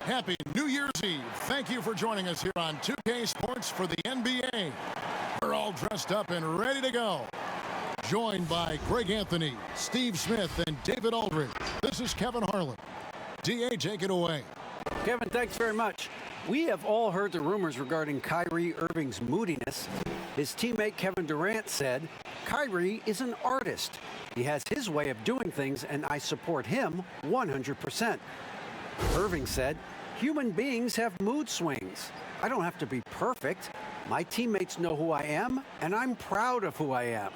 Happy New Year's Eve. Thank you for joining us here on 2K Sports for the NBA. We're all dressed up and ready to go. Joined by Greg Anthony, Steve Smith, and David Aldridge. This is Kevin Harlan. DA, take it away. Kevin, thanks very much. We have all heard the rumors regarding Kyrie Irving's moodiness. His teammate Kevin Durant said, Kyrie is an artist. He has his way of doing things, and I support him 100%. Irving said, human beings have mood swings. I don't have to be perfect. My teammates know who I am, and I'm proud of who I am.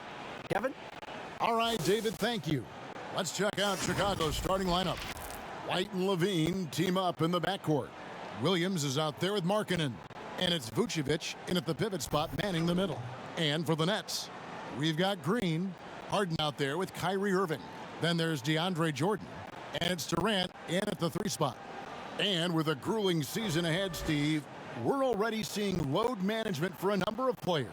Kevin? All right, David, thank you. Let's check out Chicago's starting lineup. White and Levine team up in the backcourt. Williams is out there with Markkanen. And it's Vucevic in at the pivot spot manning the middle. And for the Nets, we've got Green, Harden out there with Kyrie Irving. Then there's DeAndre Jordan. And it's Durant in at the 3 spot. And with a grueling season ahead, Steve, we're already seeing load management for a number of players.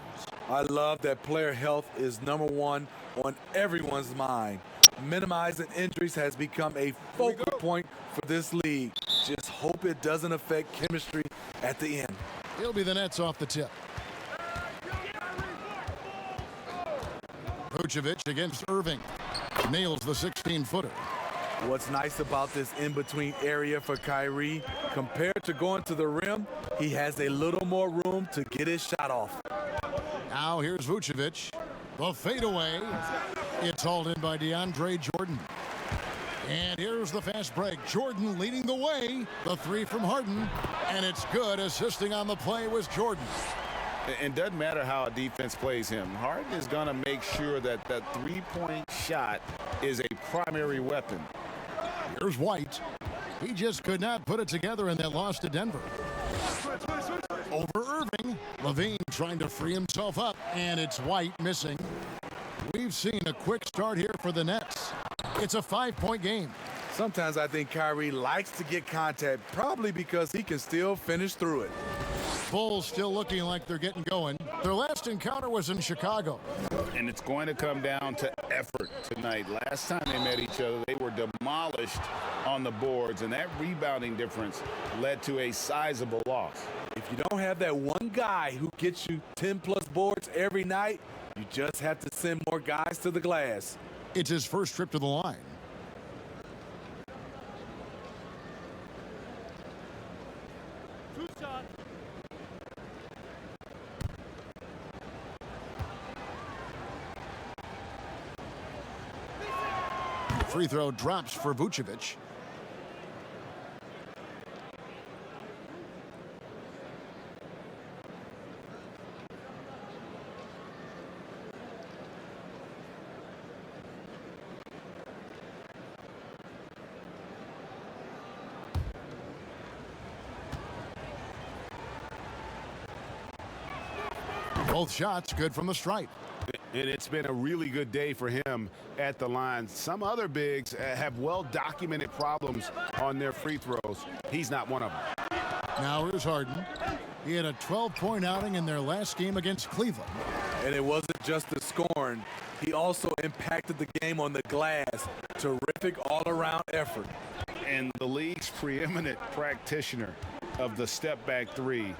I love that player health is #1 on everyone's mind. Minimizing injuries has become a focal point for this league. Just hope it doesn't affect chemistry at the end. It'll be the Nets off the tip. Vucevic against Irving. Nails the 16-footer. What's nice about this in-between area for Kyrie, compared to going to the rim, he has a little more room to get his shot off. Now here's Vucevic. The fadeaway. It's hauled in by DeAndre Jordan. And here's the fast break. Jordan leading the way. The 3 from Harden. And it's good. Assisting on the play was Jordan. It doesn't matter how a defense plays him. Harden is going to make sure that that three-point shot is a primary weapon. Here's White. He just could not put it together in that loss to Denver. Over Irving. Levine trying to free himself up. And it's White missing. We've seen a quick start here for the Nets. It's a 5-point game. Sometimes I think Kyrie likes to get contact, probably because he can still finish through it. Bulls still looking like they're getting going. Their last encounter was in Chicago. And it's going to come down to effort tonight. Last time they met each other, they were demolished on the boards, and that rebounding difference led to a sizable loss. If you don't have that one guy who gets you 10-plus boards every night, you just have to send more guys to the glass. It's his first trip to the line. Free throw drops for Vucevic. Both shots good from the stripe. And it's been a really good day for him at the line. Some other bigs have well-documented problems on their free throws. He's not one of them. Now here's Harden. He had a 12-point outing in their last game against Cleveland. And it wasn't just the scoring. He also impacted the game on the glass. Terrific all-around effort. And the league's preeminent practitioner of the step-back 3,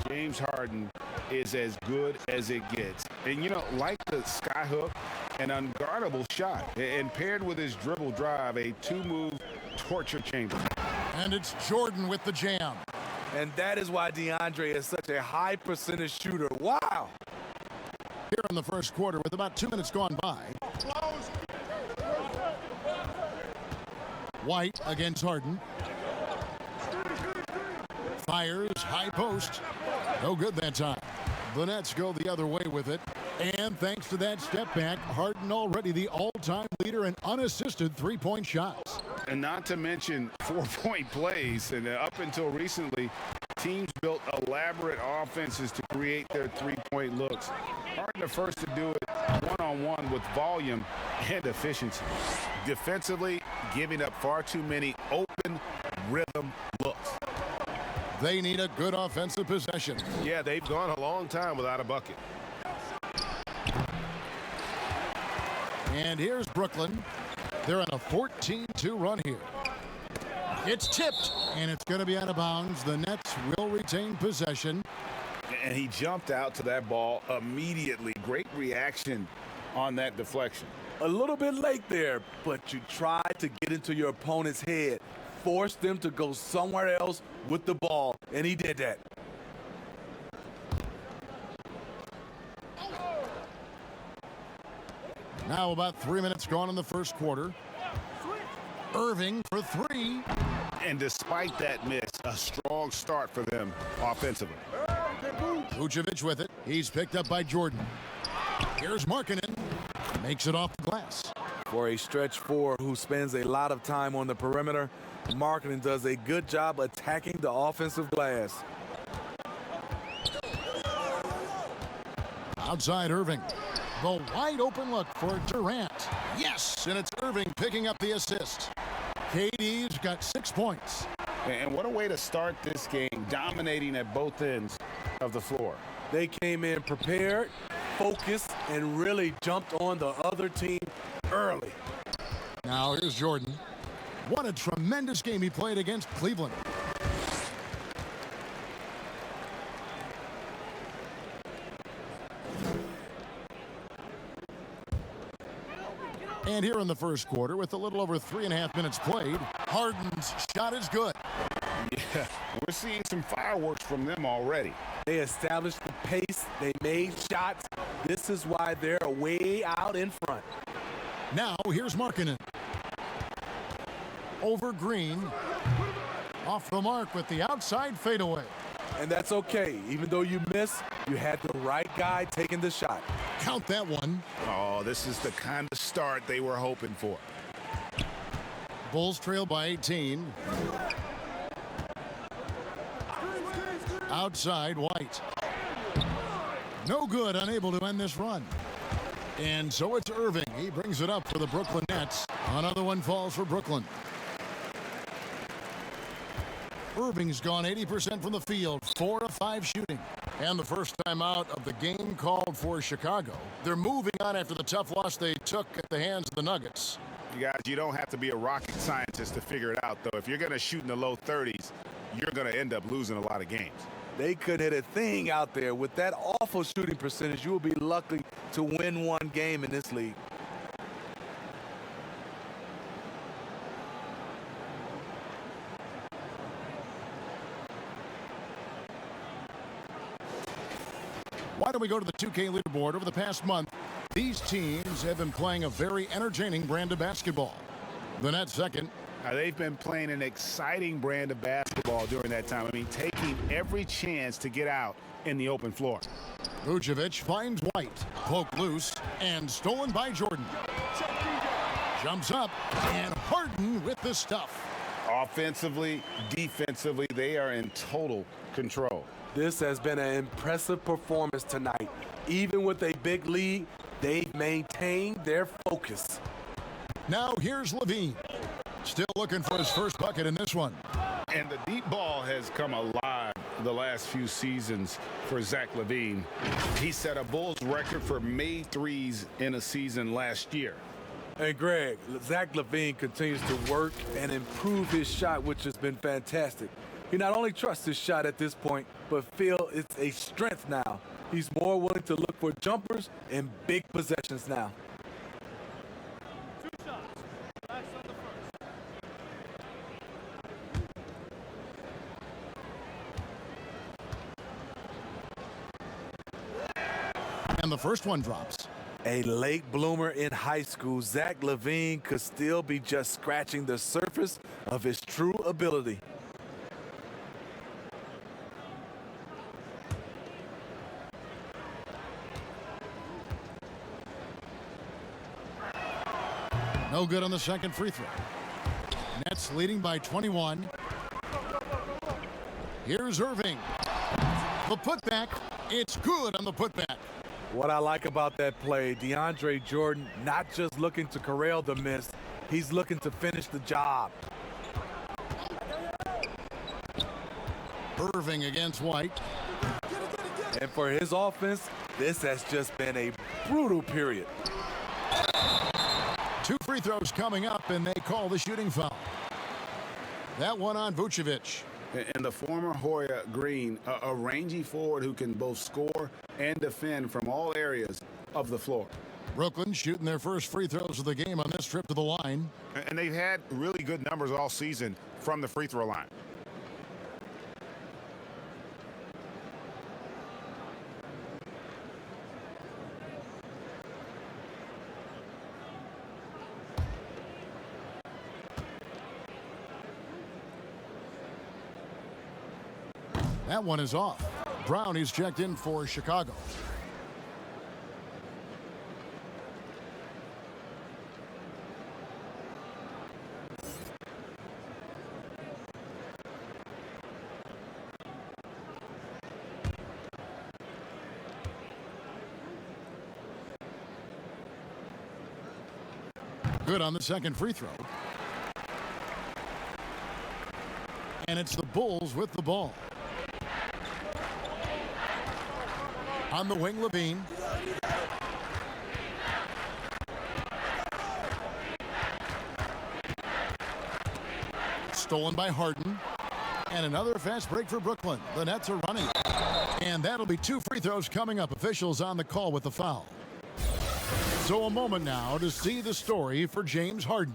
James Harden, is as good as it gets. And, you know, like the skyhook, an unguardable shot. And paired with his dribble drive, a 2-move torture chamber. And it's Jordan with the jam. And that is why DeAndre is such a high percentage shooter. Wow. Here in the first quarter with about 2 minutes gone by. White against Harden. Fires, high post. No good that time. The Nets go the other way with it. And thanks to that step back, Harden already the all-time leader in unassisted three-point shots. And not to mention 4-point plays. And up until recently, teams built elaborate offenses to create their three-point looks. Harden the first to do it one-on-one with volume and efficiency. Defensively, giving up far too many open rhythm looks. They need a good offensive possession. Yeah, they've gone a long time without a bucket. And here's Brooklyn. They're on a 14-2 run here. It's tipped, and it's going to be out of bounds. The Nets will retain possession. And he jumped out to that ball immediately. Great reaction on that deflection. A little bit late there, but you tried to get into your opponent's head. Force them to go somewhere else with the ball, and he did that. Now about 3 minutes gone in the first quarter. Irving for three. And despite that miss, a strong start for them offensively. Vucevic with it. He's picked up by Jordan. Here's Markkanen. Makes it off the glass. For a stretch four who spends a lot of time on the perimeter, Markkanen does a good job attacking the offensive glass. Outside Irving. The wide open look for Durant. Yes, and it's Irving picking up the assist. KD's got 6 points. And what a way to start this game, dominating at both ends of the floor. They came in prepared, focused, and really jumped on the other team early. Now here's Jordan. What a tremendous game he played against Cleveland. And here in the first quarter, with a little over 3.5 minutes played, Harden's shot is good. Yeah, we're seeing some fireworks from them already. They established the pace. They made shots. This is why they're way out in front. Now here's Markkanen. Over Green. Off the mark with the outside fadeaway. And that's okay. Even though you miss, you had the right guy taking the shot. Count that one. Oh, this is the kind of start they were hoping for. Bulls trail by 18. Outside White. No good, unable to end this run. And so it's Irving. He brings it up for the Brooklyn Nets. Another one falls for Brooklyn. Irving's gone 80% from the field, 4 of 5 shooting. And the first time out of the game called for Chicago. They're moving on after the tough loss they took at the hands of the Nuggets. You guys, you don't have to be a rocket scientist to figure it out, though. If you're going to shoot in the low 30s, you're going to end up losing a lot of games. They could hit a thing out there. With that awful shooting percentage, you will be lucky to win one game in this league. Why don't we go to the 2K leaderboard? Over the past month, these teams have been playing a very entertaining brand of basketball. The Nets second. They've been playing an exciting brand of basketball during that time. I mean, taking every chance to get out in the open floor. Vucevic finds White, poked loose, and stolen by Jordan. Jumps up, and Harden with the stuff. Offensively, defensively, they are in total control. This has been an impressive performance tonight. Even with a big lead, they've maintained their focus. Now here's Levine. Still looking for his first bucket in this one. And the deep ball has come alive the last few seasons for Zach LaVine. He set a Bulls record for made threes in a season last year. And Greg, Zach LaVine continues to work and improve his shot, which has been fantastic. He not only trusts his shot at this point, but feel it's a strength now. He's more willing to look for jumpers and big possessions now. And the first one drops. A late bloomer in high school, Zach LaVine could still be just scratching the surface of his true ability. No good on the second free throw. Nets leading by 21. Here's Irving. The putback. It's good on the putback. What I like about that play, DeAndre Jordan not just looking to corral the miss, he's looking to finish the job. Irving against White. And for his offense, this has just been a brutal period. 2 free throws coming up, and they call the shooting foul. That one on Vucevic. And the former Hoya Green, a rangy forward who can both score and defend from all areas of the floor. Brooklyn shooting their first free throws of the game on this trip to the line. And they've had really good numbers all season from the free throw line. That one is off. Brown is checked in for Chicago. Good on the second free throw. And it's the Bulls with the ball. On the wing, Levine. Stolen by Harden. And another fast break for Brooklyn. The Nets are running. And that'll be 2 free throws coming up. Officials on the call with the foul. So a moment now to see the story for James Harden.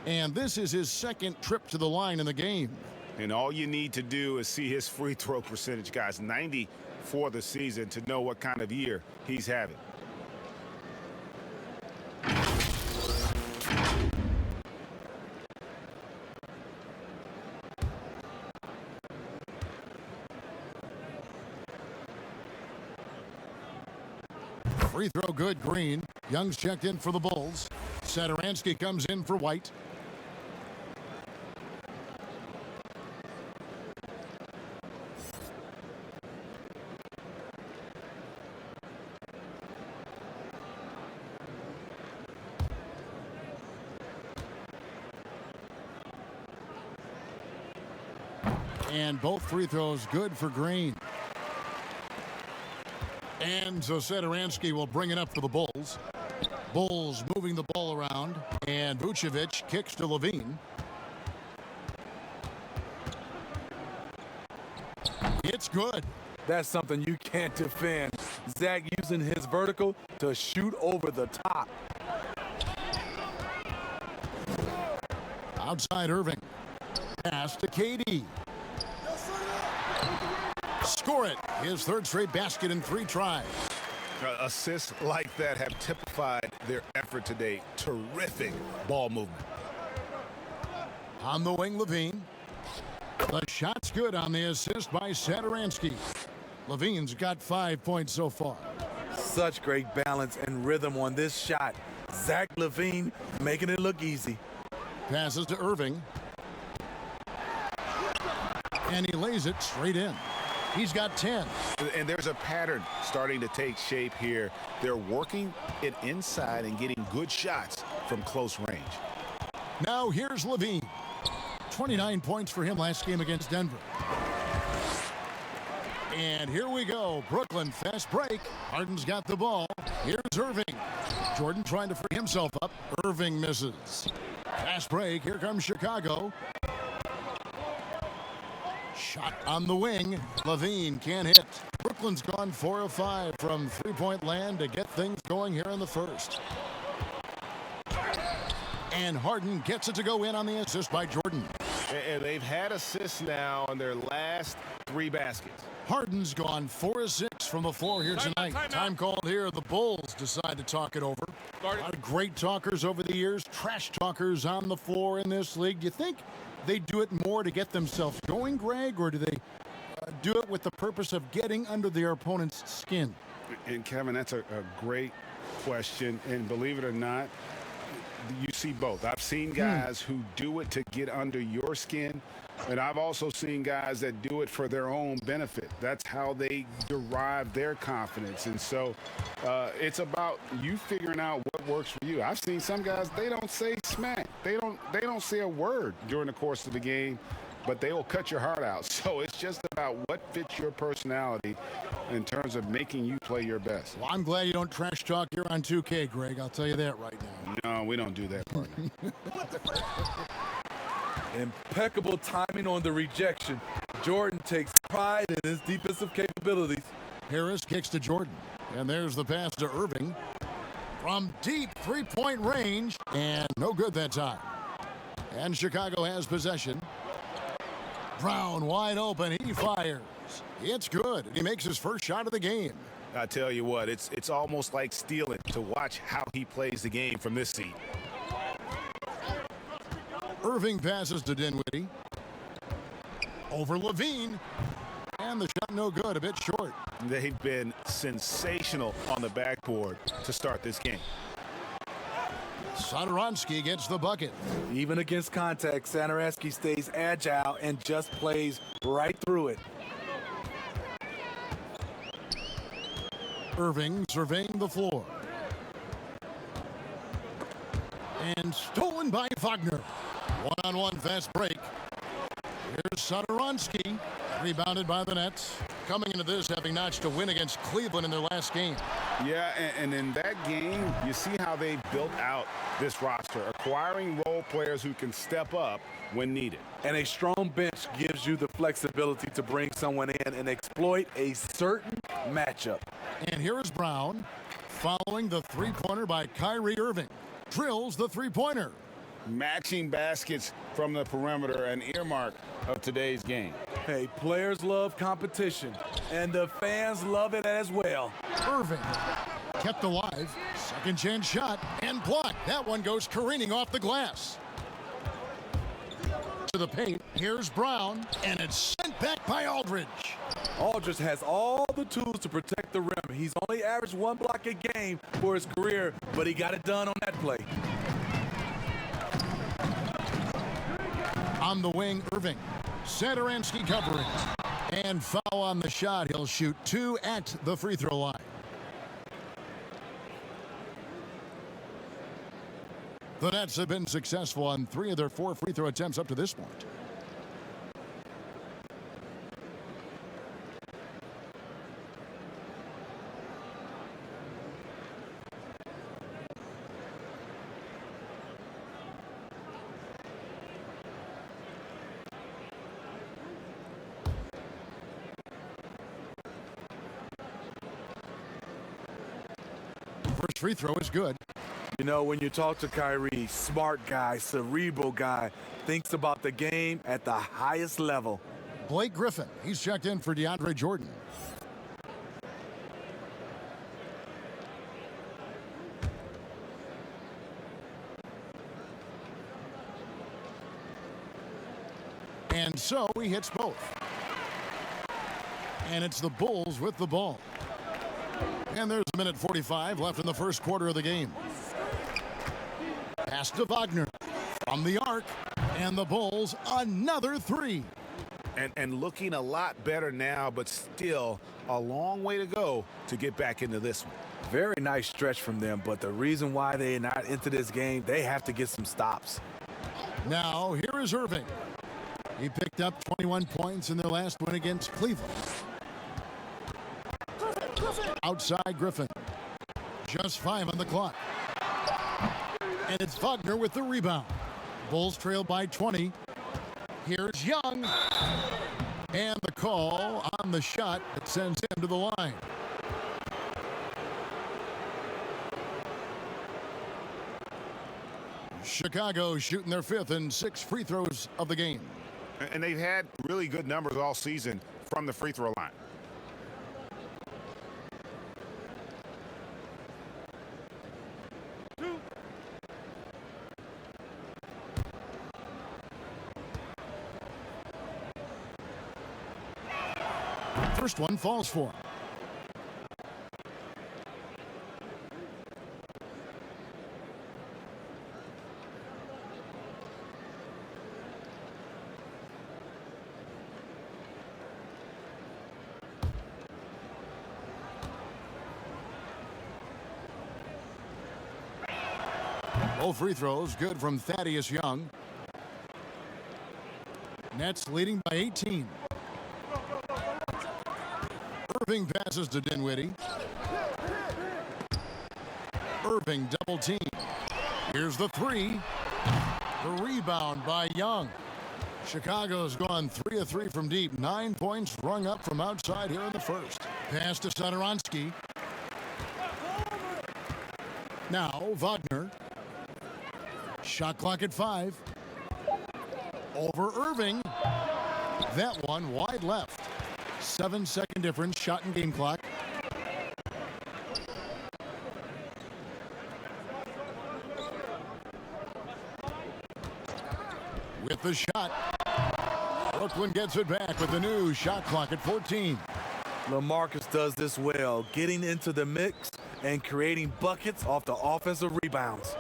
And this is his second trip to the line in the game. And all you need to do is see his free throw percentage, guys. 90 for the season to know what kind of year he's having. Free throw good, Green. Young's checked in for the Bulls. Satoransky comes in for White. And both free throws good for Green. And so Satoransky will bring it up for the Bulls. Bulls moving the ball around. And Vucevic kicks to Levine. It's good. That's something you can't defend. Zach using his vertical to shoot over the top. Outside Irving. Pass to KD. Score it. His third straight basket in 3 tries. Assists like that have typified their effort today. Terrific ball movement. On the wing, Levine. The shot's good on the assist by Satoransky. Levine's got 5 points so far. Such great balance and rhythm on this shot. Zach LaVine making it look easy. Passes to Irving. And he lays it straight in. He's got 10. And there's a pattern starting to take shape here. They're working it inside and getting good shots from close range. Now here's Levine. 29 points for him last game against Denver. And here we go. Brooklyn fast break. Harden's got the ball. Here's Irving. Jordan trying to free himself up. Irving misses. Fast break. Here comes Chicago. Shot on the wing. Levine can't hit. Brooklyn's gone 4 of 5 from three-point land to get things going here in the first. And Harden gets it to go in on the assist by Jordan. And they've had assists now on their last 3 baskets. Harden's gone 4 of 6 from the floor here tonight. Time called here. The Bulls decide to talk it over. A lot of great talkers over the years. Trash talkers on the floor in this league. Do you think they do it more to get themselves going, Greg, or do they do it with the purpose of getting under their opponent's skin? And Kevin, that's a great question. And believe it or not, you see both. I've seen guys who do it to get under your skin, and I've also seen guys that do it for their own benefit. That's how they derive their confidence. And so it's about you figuring out what works for you. I've seen some guys, they don't say smack. They don't say a word during the course of the game, but they will cut your heart out. So it's just about what fits your personality in terms of making you play your best. Well, I'm glad you don't trash talk here on 2K, Greg. I'll tell you that right now. No, we don't do that, partner. Impeccable timing on the rejection. Jordan takes pride in his defensive capabilities. Harris kicks to Jordan. And there's the pass to Irving. From deep three-point range. And no good that time. And Chicago has possession. Brown wide open. He fires. It's good. He makes his first shot of the game. I tell you what, it's almost like stealing to watch how he plays the game from this seat. Irving passes to Dinwiddie. Over Levine. And the shot no good, a bit short. They've been sensational on the backboard to start this game. Satoransky gets the bucket. Even against contact, Satoransky stays agile and just plays right through it. Irving surveying the floor. And stolen by Wagner. One-on-one fast break. Here's Satoransky. Rebounded by the Nets. Coming into this having notched a win against Cleveland in their last game. Yeah, and in that game, you see how they built out this roster, acquiring role players who can step up when needed. And a strong bench gives you the flexibility to bring someone in and exploit a certain matchup. And here is Brown following the three-pointer by Kyrie Irving. Drills the three-pointer. Matching baskets from the perimeter, an earmark of today's game. Hey, players love competition, and the fans love it as well. Irving kept alive. Second chance shot and blocked. That one goes careening off the glass. To the paint. Here's Brown, and it's sent back by Aldridge. Aldridge has all the tools to protect the rim. He's only averaged one block a game for his career, but he got it done on that play. On the wing, Irving. Satoransky covering. And foul on the shot. He'll shoot 2 at the free throw line. The Nets have been successful on 3 of their 4 free throw attempts up to this point. First free throw is good. You know, when you talk to Kyrie, smart guy, cerebral guy, thinks about the game at the highest level. Blake Griffin, he's checked in for DeAndre Jordan. And so he hits both. And it's the Bulls with the ball. And there's a minute 45 left in the first quarter of the game. Pass to Wagner from the arc. And the Bulls another 3. And looking a lot better now, but still a long way to go to get back into this one. Very nice stretch from them, but the reason why they're not into this game, they have to get some stops. Now, here is Irving. He picked up 21 points in their last win against Cleveland. Outside Griffin. Just 5 on the clock. And it's Wagner with the rebound. Bulls trail by 20. Here's Young. And the call on the shot that sends him to the line. Chicago shooting their 5th and 6th free throws of the game. And they've had really good numbers all season from the free throw line. First one falls for him. Both free throws good from Thaddeus Young. Nets leading by 18. Irving passes to Dinwiddie. Irving double team. Here's the three. The rebound by Young. Chicago's gone 3 of 3 from deep. 9 points rung up from outside here in the first. Pass to Satoransky. Now Wagner. Shot clock at 5. Over Irving. That one wide left. 7-second difference. Shot and game clock. With the shot. Brooklyn gets it back with the new shot clock at 14. LaMarcus does this well, getting into the mix and creating buckets off the offensive rebounds.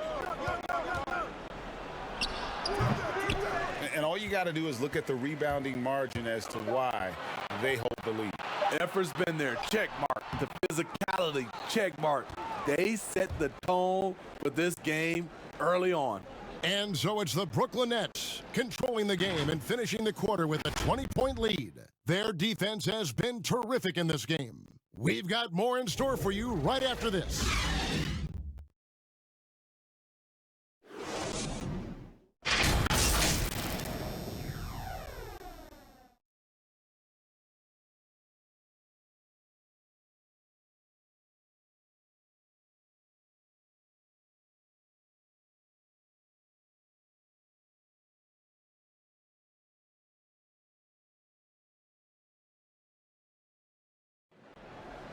And all you got to do is look at the rebounding margin as to why they hold the lead. Effort's been there, check mark. The physicality, check mark. They set the tone for this game early on. And so it's the Brooklyn Nets controlling the game and finishing the quarter with a 20-point lead. Their defense has been terrific in this game. We've got more in store for you right after this.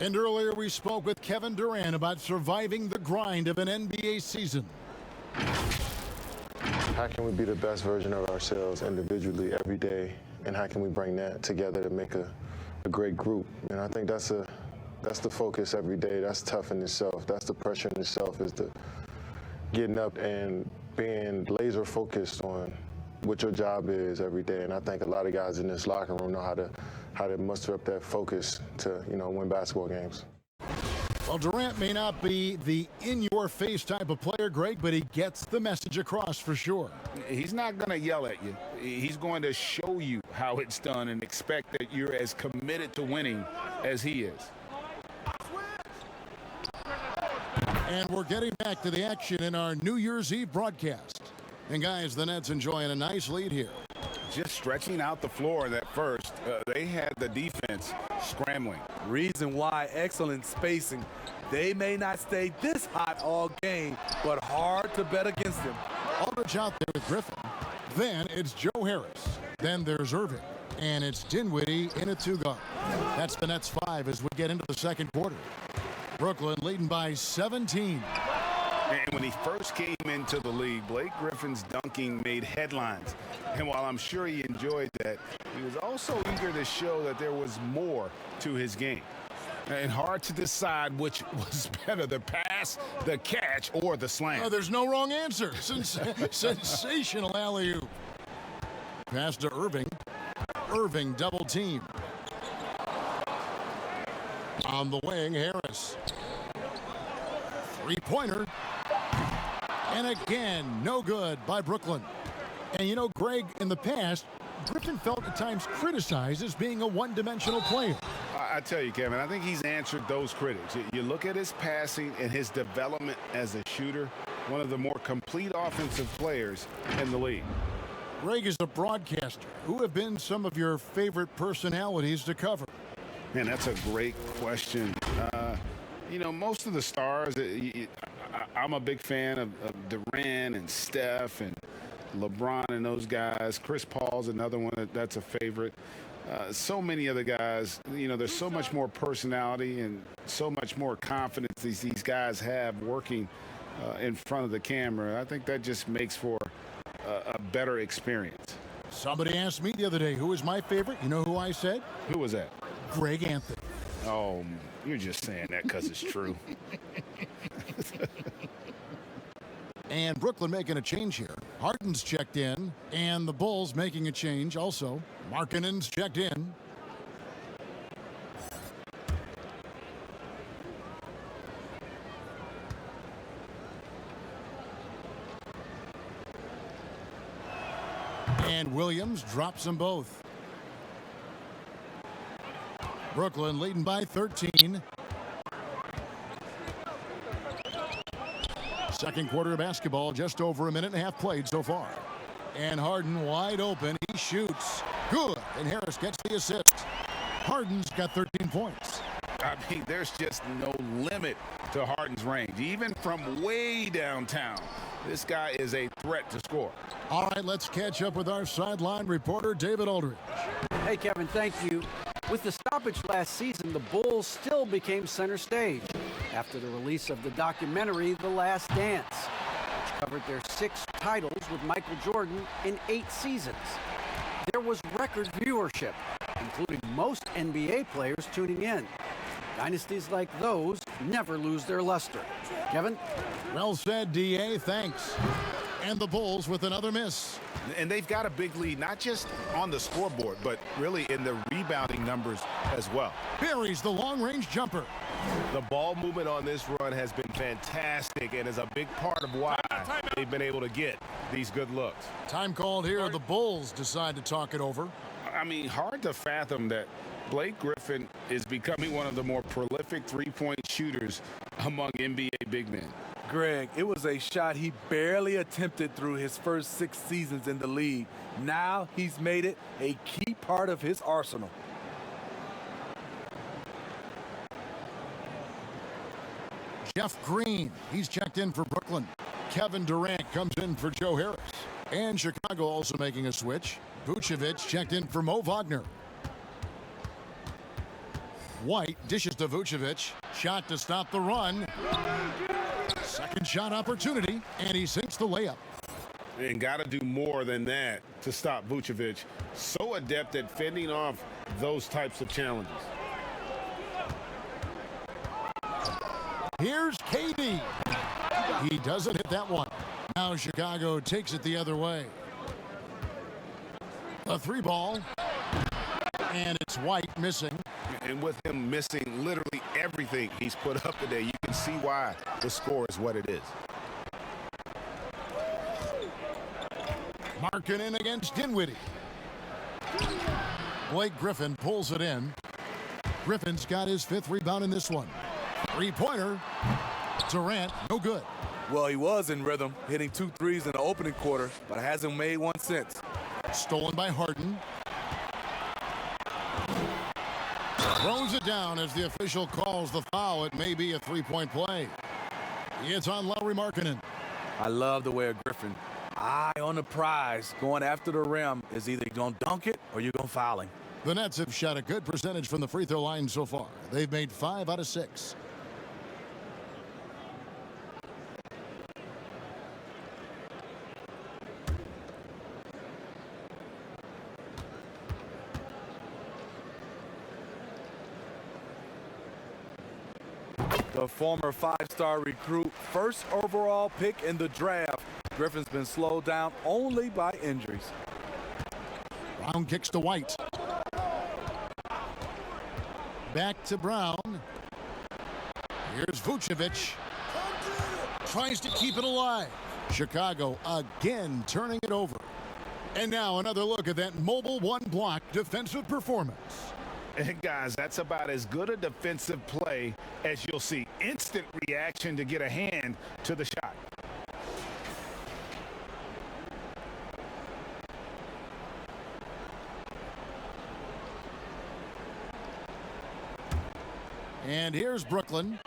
And earlier we spoke with Kevin Durant about surviving the grind of an NBA season. How can we be the best version of ourselves individually every day, and how can we bring that together to make a great group? And I think that's the focus every day. That's tough in itself. That's the pressure in itself, is the getting up and being laser focused on what your job is every day. And I think a lot of guys in this locker room know how to muster up that focus to, win basketball games. Well, Durant may not be the in-your-face type of player, Greg, but he gets the message across for sure. He's not going to yell at you. He's going to show you how it's done and expect that you're as committed to winning as he is. And we're getting back to the action in our New Year's Eve broadcast. And guys, the Nets enjoying a nice lead here. Just stretching out the floor that first, they had the defense scrambling. Reason why, excellent spacing. They may not stay this hot all game, but hard to bet against them. Aldridge out there with Griffin. Then it's Joe Harris. Then there's Irving. And it's Dinwiddie in a two-guard. That's the Nets 5 as we get into the second quarter. Brooklyn leading by 17. And when he first came into the league, Blake Griffin's dunking made headlines. And while I'm sure he enjoyed that, he was also eager to show that there was more to his game. And hard to decide which was better, the pass, the catch, or the slam. Oh, there's no wrong answer. Sensational alley-oop. Pass to Irving. Irving double team. On the wing, Harris. Three-pointer. And again, no good by Brooklyn. And Greg, in the past, Griffin felt at times criticized as being a one-dimensional player. I tell you, Kevin, I think he's answered those critics. You look at his passing and his development as a shooter, one of the more complete offensive players in the league. Greg is a broadcaster. Who have been some of your favorite personalities to cover? Man, that's a great question. Most of the stars, I'm a big fan of Durant and Steph and LeBron and those guys. Chris Paul's another one that's a favorite. So many other guys, there's so much more personality and so much more confidence these guys have working in front of the camera. I think that just makes for a better experience. Somebody asked me the other day, who is my favorite? You know who I said? Who was that? Greg Anthony. Oh, you're just saying that because it's true. And Brooklyn making a change here. Harden's checked in, and the Bulls making a change also. Markkanen's checked in. And Williams drops them both. Brooklyn leading by 13. Second quarter basketball, just over a minute and a half played so far. And Harden wide open. He shoots. Good. And Harris gets the assist. Harden's got 13 points. I mean, there's just no limit to Harden's range. Even from way downtown, this guy is a threat to score. All right, let's catch up with our sideline reporter, David Aldridge. Hey, Kevin, thank you. With the stoppage last season, the Bulls still became center stage after the release of the documentary The Last Dance, which covered their 6 titles with Michael Jordan in 8 seasons. There was record viewership, including most NBA players tuning in. Dynasties like those never lose their luster. Kevin? Well said, D.A. Thanks. And the Bulls with another miss. And they've got a big lead, not just on the scoreboard, but really in the rebounding numbers as well. Buries the long-range jumper. The ball movement on this run has been fantastic and is a big part of why they've been able to get these good looks. Time called here. The Bulls decide to talk it over. I mean, hard to fathom that Blake Griffin is becoming one of the more prolific three-point shooters among NBA big men. Greg, it was a shot he barely attempted through his first 6 seasons in the league. Now he's made it a key part of his arsenal. Jeff Green, he's checked in for Brooklyn. Kevin Durant comes in for Joe Harris. And Chicago also making a switch. Vucevic checked in for Mo Wagner. White dishes to Vucevic. Shot to stop the run. Second shot opportunity, and he sinks the layup. And got to do more than that to stop Vucevic. So adept at fending off those types of challenges. Here's KD. He doesn't hit that one. Now Chicago takes it the other way. A 3-ball. And it's White missing. And with him missing literally everything he's put up today, you can see why the score is what it is. Markkanen against Dinwiddie. Blake Griffin pulls it in. Griffin's got his 5th rebound in this one. 3-pointer. Durant, no good. Well, he was in rhythm, hitting 2 threes in the opening quarter, but hasn't made one since. Stolen by Harden. Throws it down as the official calls the foul. It may be a 3-point play. It's on Lauri Markkanen. I love the way of Griffin. Eye on the prize, going after the rim. Is either you're going to dunk it or you're going to foul him. The Nets have shot a good percentage from the free throw line so far. They've made 5 out of 6. The former 5-star recruit, first overall pick in the draft. Griffin's been slowed down only by injuries. Brown kicks to White. Back to Brown. Here's Vucevic. Tries to keep it alive. Chicago again turning it over. And now another look at that mobile one-block defensive performance. And guys, that's about as good a defensive play as you'll see. Instant reaction to get a hand to the shot. And here's Brooklyn.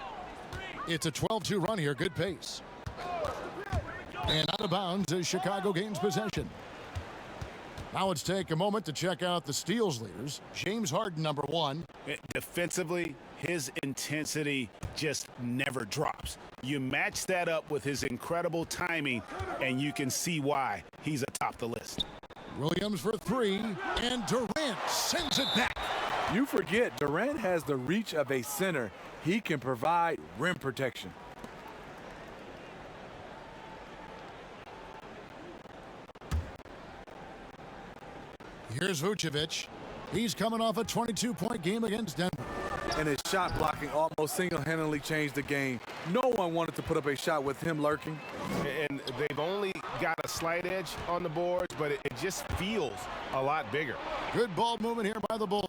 It's a 12-2 run here. Good pace. And out of bounds as Chicago gains possession. Now let's take a moment to check out the steals leaders. James Harden, number 1. Defensively, his intensity just never drops. You match that up with his incredible timing, and you can see why he's atop the list. Williams for 3, and Durant sends it back. You forget, Durant has the reach of a center. He can provide rim protection. Here's Vucevic. He's coming off a 22-point game against Denver. And his shot blocking almost single-handedly changed the game. No one wanted to put up a shot with him lurking. And they've only got a slight edge on the boards, but it just feels a lot bigger. Good ball movement here by the Bulls.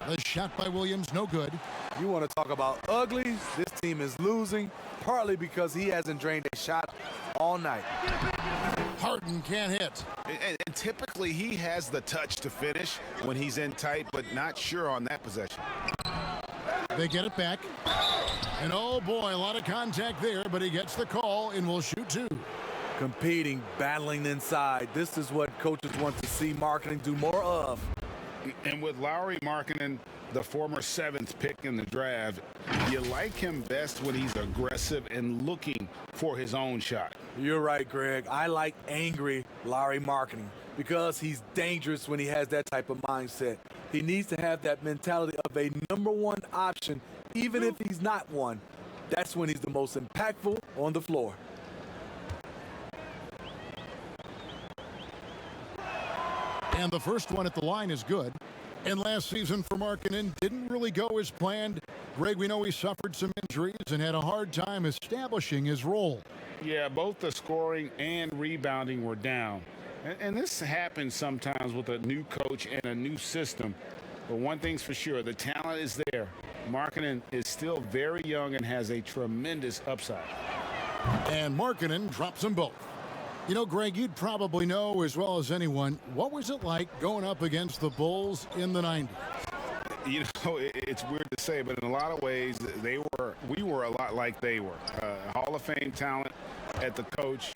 The shot by Williams, no good. You want to talk about ugly? This team is losing partly because he hasn't drained a shot all night. Harden can't hit. And typically he has the touch to finish when he's in tight, but not sure on that possession. They get it back. And oh boy, a lot of contact there, but he gets the call and will shoot two. Competing, battling inside. This is what coaches want to see marketing do more of. And with Lauri Markkanen, the former 7th pick in the draft, you like him best when he's aggressive and looking for his own shot. You're right, Greg. I like angry Lauri Markkanen because he's dangerous when he has that type of mindset. He needs to have that mentality of a #1 option, even if he's not one. That's when he's the most impactful on the floor. And the first one at the line is good. And last season for Markkanen didn't really go as planned. Greg, we know he suffered some injuries and had a hard time establishing his role. Yeah, both the scoring and rebounding were down. And this happens sometimes with a new coach and a new system. But one thing's for sure, the talent is there. Markkanen is still very young and has a tremendous upside. And Markkanen drops them both. You know, Greg, you'd probably know as well as anyone, what was it like going up against the Bulls in the 90s? You know, it's weird to say, but in a lot of ways, we were a lot like they were. Hall of Fame talent at the coach,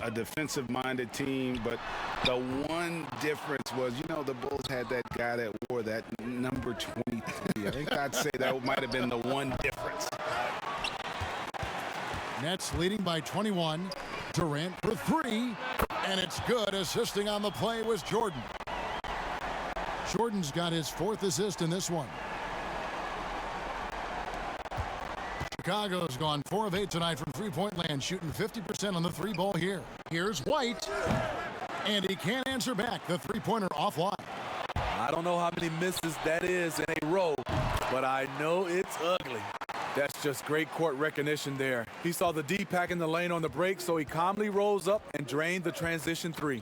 a defensive-minded team, but the one difference was, you know, the Bulls had that guy that wore that number 23. I think I'd say that might have been the one difference. Nets leading by 21. Durant for three, and it's good. Assisting on the play was Jordan. Jordan's got his 4th assist in this one. Chicago's gone 4 of 8 tonight from three-point land, shooting 50% on the 3-ball here. Here's White, and he can't answer back. The three-pointer offline. I don't know how many misses that is in a row, but I know it's ugly. That's just great court recognition there. He saw the D pack in the lane on the break, so he calmly rose up and drained the transition 3.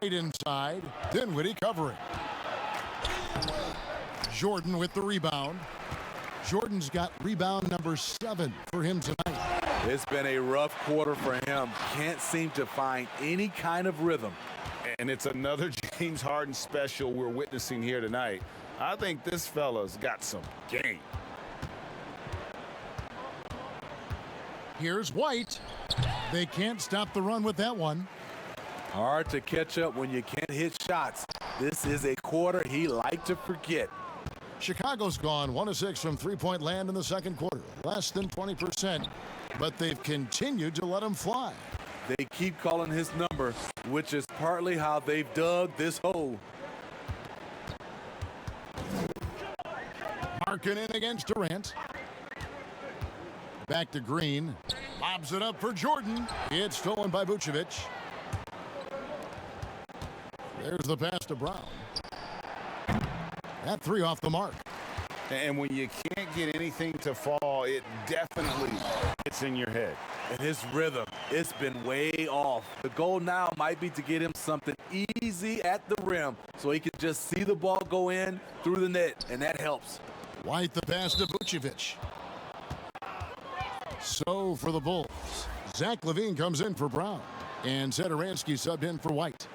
White inside, Dinwiddie covering. Jordan with the rebound. Jordan's got rebound number 7 for him tonight. It's been a rough quarter for him. Can't seem to find any kind of rhythm. And it's another James Harden special we're witnessing here tonight. I think this fella's got some game. Here's White. They can't stop the run with that one. Hard to catch up when you can't hit shots. This is a quarter he liked to forget. Chicago's gone 1 of 6 from three-point land in the second quarter. Less than 20%, but they've continued to let him fly. They keep calling his number, which is partly how they've dug this hole. Markkanen against Durant. Back to Green. Lobs it up for Jordan. It's stolen by Vucevic. There's the pass to Brown. That 3 off the mark. And when you can't get anything to fall, it definitely gets in your head. And his rhythm, it's been way off. The goal now might be to get him something easy at the rim so he can just see the ball go in through the net, and that helps. White the pass to Vucevic. So for the Bulls, Zach LaVine comes in for Brown, and Satoransky subbed in for White.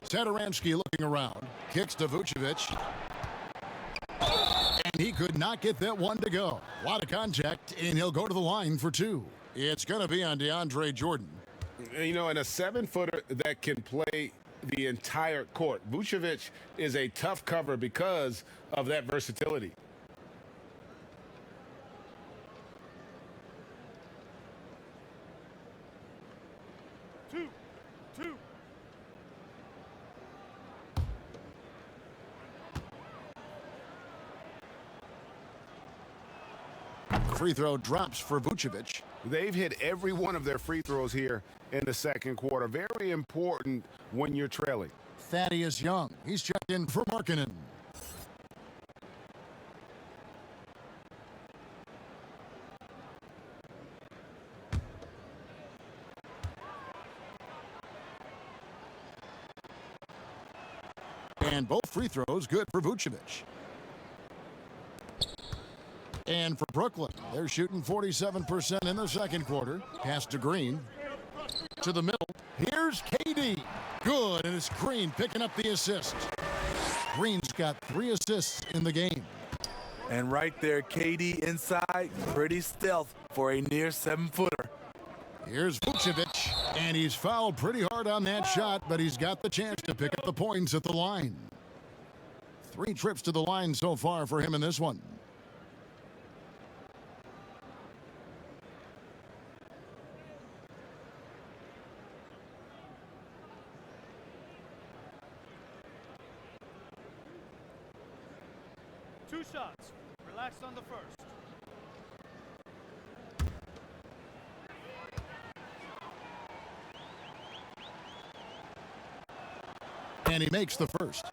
Satoransky looking around, kicks to Vucevic, and he could not get that one to go. A lot of contact, and he'll go to the line for 2. It's going to be on DeAndre Jordan. You know, and a 7-footer that can play the entire court. Vucevic is a tough cover because of that versatility. Two. Free throw drops for Vucevic. They've hit every one of their free throws here in the second quarter. Very important when you're trailing. Thaddeus Young, he's checked in for Markkanen. And both free throws good for Vucevic. And for Brooklyn, they're shooting 47% in the second quarter. Pass to Green. To the middle. Here's KD. Good, and it's Green picking up the assist. Green's got 3 assists in the game. And right there, KD inside, pretty stealth for a near 7-footer. Here's Vucevic, and he's fouled pretty hard on that shot, but he's got the chance to pick up the points at the line. 3 trips to the line so far for him in this one. Two shots. Relax on the first. And he makes the first.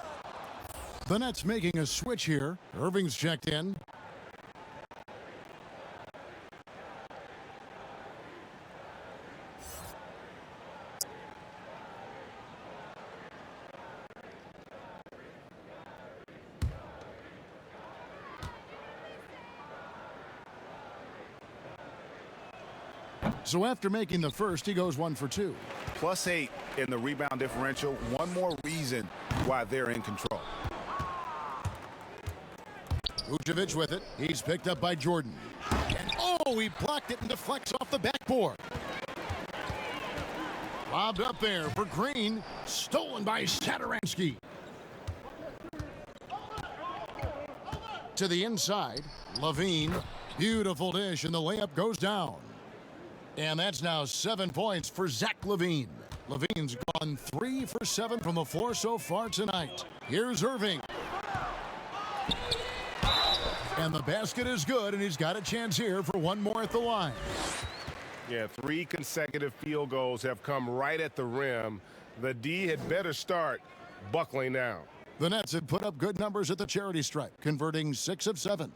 The Nets making a switch here. Irving's checked in. So after making the first, he goes 1 for 2. +8 in the rebound differential. One more reason why they're in control. Vucevic with it. He's picked up by Jordan. And oh, he blocked it and deflects off the backboard. Lobbed up there for Green. Stolen by Satoransky. To the inside. Levine. Beautiful dish, and the layup goes down. And that's now 7 points for Zach LaVine. LaVine's gone 3 for 7 from the floor so far tonight. Here's Irving. And the basket is good, and he's got a chance here for one more at the line. Yeah, 3 consecutive field goals have come right at the rim. The D had better start buckling down. The Nets have put up good numbers at the charity stripe, converting 6 of 7.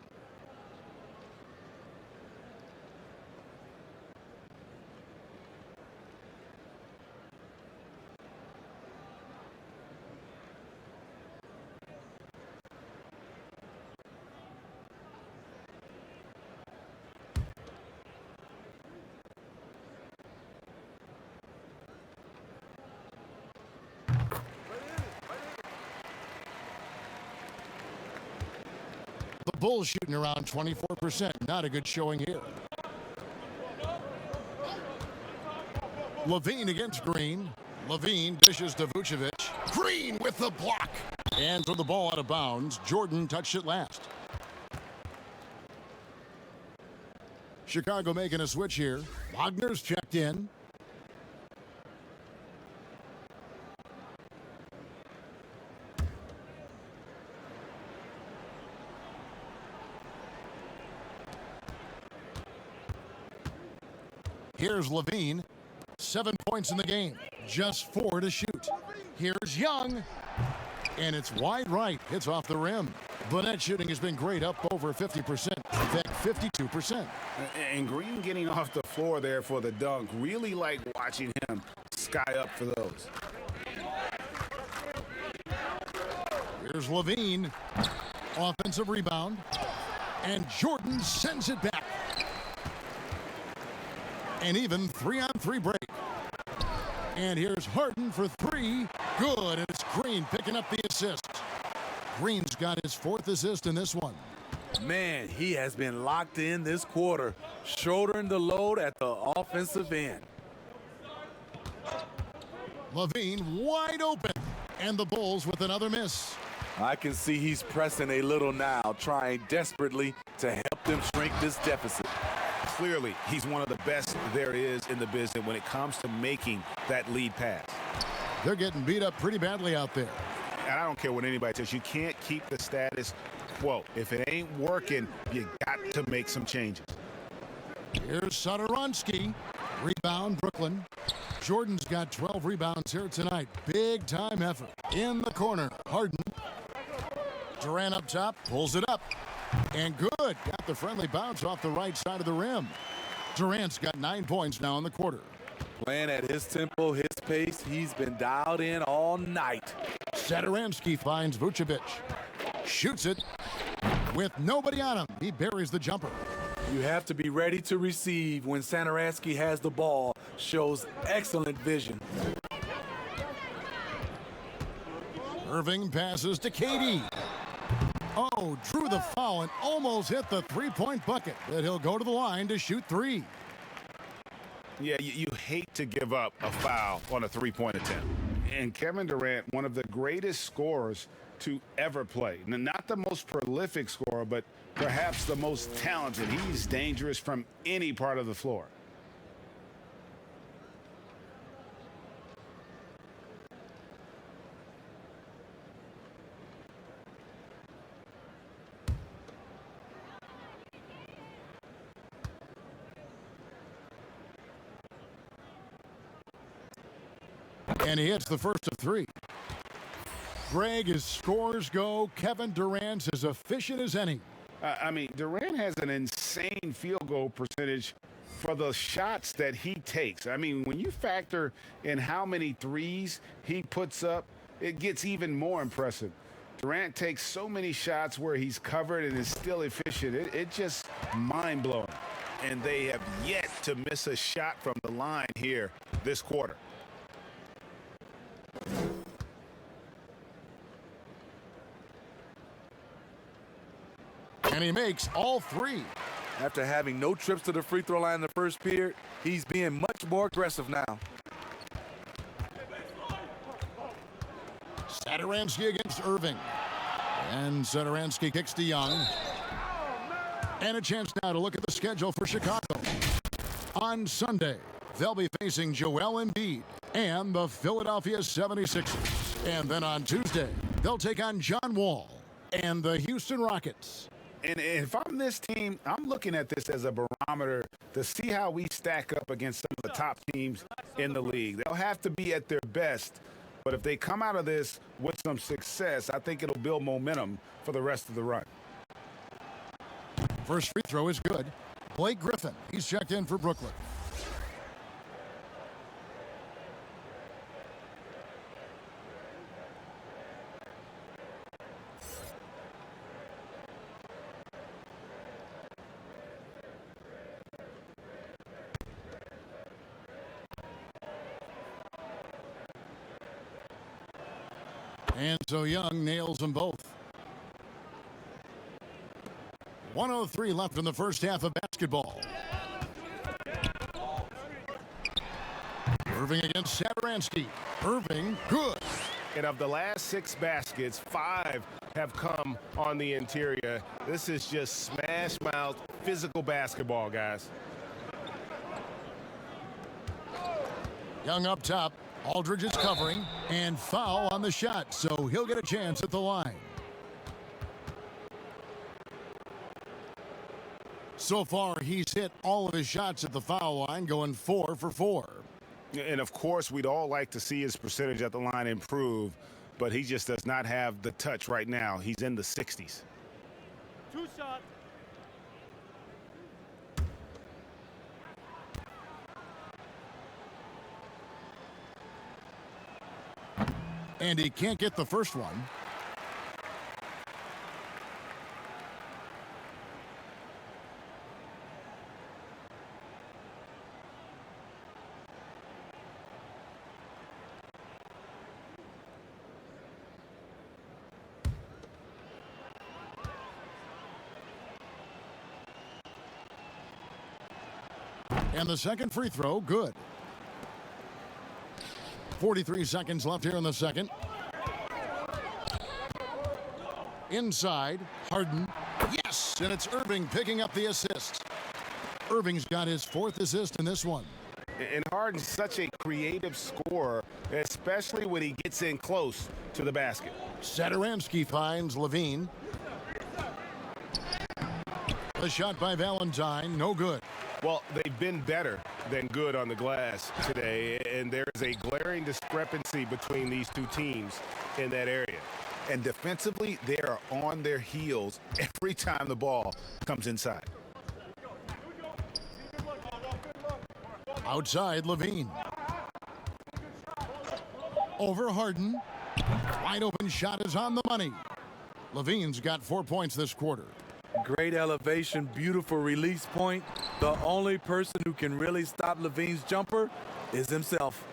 The Bulls shooting around 24%. Not a good showing here. Levine against Green. Levine dishes to Vucevic. Green with the block. And throw the ball out of bounds. Jordan touched it last. Chicago making a switch here. Wagner's checked in. Here's Levine. 7 points in the game. Just 4 to shoot. Here's Young. And it's wide right. Hits off the rim. The net shooting has been great, up over 50%. In fact, 52%. And Green getting off the floor there for the dunk. Really like watching him sky up for those. Here's Levine. Offensive rebound. And Jordan sends it back. An even 3-on-3 break. And here's Harden for 3. Good, and it's Green picking up the assist. Green's got his 4th assist in this one. Man, he has been locked in this quarter, shouldering the load at the offensive end. Levine wide open, and the Bulls with another miss. I can see he's pressing a little now, trying desperately to help them shrink this deficit. Clearly, he's one of the best there is in the business when it comes to making that lead pass. They're getting beat up pretty badly out there. And I don't care what anybody says. You can't keep the status quo. If it ain't working, you got to make some changes. Here's Satoransky. Rebound, Brooklyn. Jordan's got 12 rebounds here tonight. Big time effort. In the corner, Harden. Durant up top, pulls it up. And good. Got the friendly bounce off the right side of the rim. Durant's got 9 points now in the quarter. Playing at his tempo, his pace, he's been dialed in all night. Sadaransky finds Vucevic. Shoots it. With nobody on him, he buries the jumper. You have to be ready to receive when Sadaransky has the ball. Shows excellent vision. Irving passes to KD. Oh, drew the foul and almost hit the three-point bucket. But he'll go to the line to shoot three. Yeah, you hate to give up a foul on a three-point attempt. And Kevin Durant, one of the greatest scorers to ever play. Not the most prolific scorer, but perhaps the most talented. He's dangerous from any part of the floor. And he hits the first of three. Greg, as scores go, Kevin Durant's as efficient as any. I mean, Durant has an insane field goal percentage for the shots that he takes. I mean, when you factor in how many threes he puts up, it gets even more impressive. Durant takes so many shots where he's covered and is still efficient. It's just mind-blowing. And they have yet to miss a shot from the line here this quarter. And he makes all three. After having no trips to the free throw line in the first period, he's being much more aggressive now. Sadaransky against Irving. And Sadaransky kicks to Young. And a chance now to look at the schedule for Chicago. On Sunday, they'll be facing Joel Embiid and the Philadelphia 76ers. And then on Tuesday, they'll take on John Wall and the Houston Rockets. And if I'm this team, I'm looking at this as a barometer to see how we stack up against some of the top teams in the league. They'll have to be at their best, but if they come out of this with some success, I think it'll build momentum for the rest of the run. First free throw is good. Blake Griffin, he's checked in for Brooklyn. And so Young nails them both. 1:03 left in the first half of basketball. Irving against Sadaransky. Irving, good. And of the last 6 baskets, 5 have come on the interior. This is just smash mouth physical basketball, guys. Young up top. Aldridge is covering, and foul on the shot, so he'll get a chance at the line. So far, he's hit all of his shots at the foul line, going 4 for 4. And, of course, we'd all like to see his percentage at the line improve, but he just does not have the touch right now. He's in the 60s. 2 shots. And he can't get the first one. And the second free throw, good. 43 seconds left here in the second. Inside, Harden. Yes, and it's Irving picking up the assist. Irving's got his 4th assist in this one. And Harden's such a creative scorer, especially when he gets in close to the basket. Sadaransky finds Levine. The shot by Valentine, no good. Well, they've been better than good on the glass today, and there's a glaring discrepancy between these two teams in that area. And defensively, they are on their heels every time the ball comes inside. Outside, Levine. Over Harden. Wide open shot is on the money. Levine's got 4 points this quarter. Great elevation, beautiful release point. The only person who can really stop Levine's jumper is himself.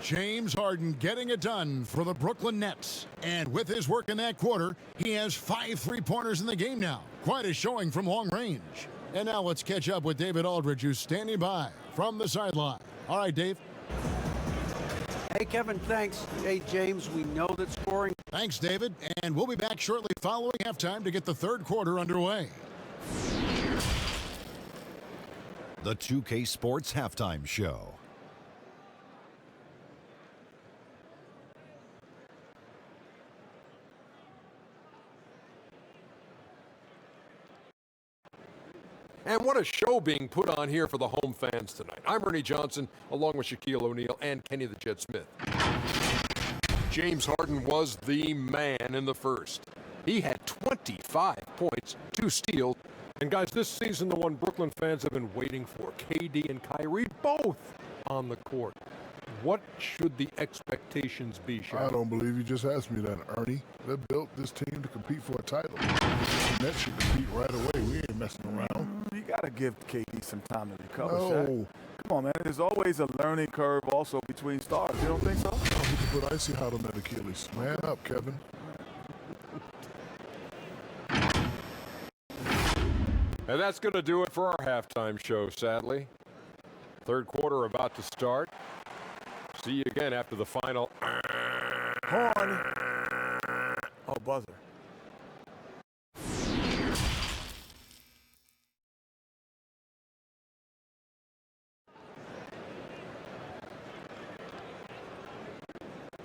James Harden getting it done for the Brooklyn Nets. And with his work in that quarter, he has 5 3-pointers in the game now. Quite a showing from long range. And now let's catch up with David Aldridge, who's standing by from the sideline. All right, Dave. Hey, Kevin, thanks. Hey, James, we know that scoring. Thanks, David. And we'll be back shortly following halftime to get the third quarter underway. The 2K Sports Halftime Show. And what a show being put on here for the home fans tonight. I'm Ernie Johnson, along with Shaquille O'Neal and Kenny the Jet Smith. James Harden was the man in the first. He had 25 points, 2 steals. And guys, this season, the one Brooklyn fans have been waiting for. KD and Kyrie both on the court. What should the expectations be, Shaq? I don't believe you just asked me that, Ernie. They built this team to compete for a title. The Nets should compete right away. We ain't messing around. You got to give KD some time to recover, No. Shaq. Come on, man. There's always a learning curve also between stars. You don't think so? Oh, he can put icy hot on that Achilles. Man up, Kevin. And that's going to do it for our halftime show, sadly. Third quarter about to start. See you again after the final. Horn. Oh, buzzer.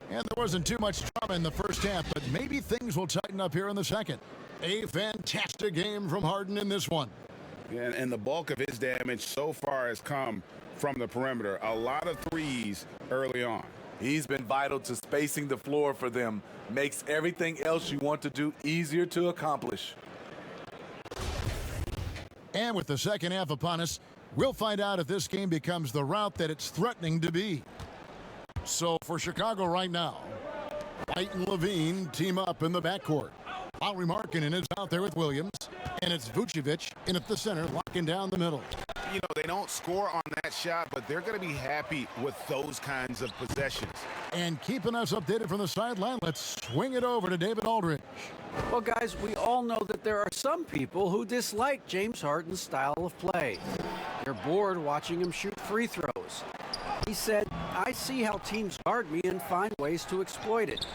And there wasn't too much drama in the first half, but maybe things will tighten up here in the second. A fantastic game from Harden in this one. And the bulk of his damage so far has come from the perimeter. A lot of threes early on. He's been vital to spacing the floor for them. Makes everything else you want to do easier to accomplish. And with the second half upon us, we'll find out if this game becomes the route that it's threatening to be. So for Chicago right now, White and Levine team up in the backcourt. Lauri Markkanen is out there with Williams, and it's Vucevic in at the center, locking down the middle. You know, they don't score on that shot, but they're going to be happy with those kinds of possessions. And keeping us updated from the sideline, let's swing it over to David Aldridge. Well, guys, we all know that there are some people who dislike James Harden's style of play. They're bored watching him shoot free throws. He said, "I see how teams guard me and find ways to exploit it.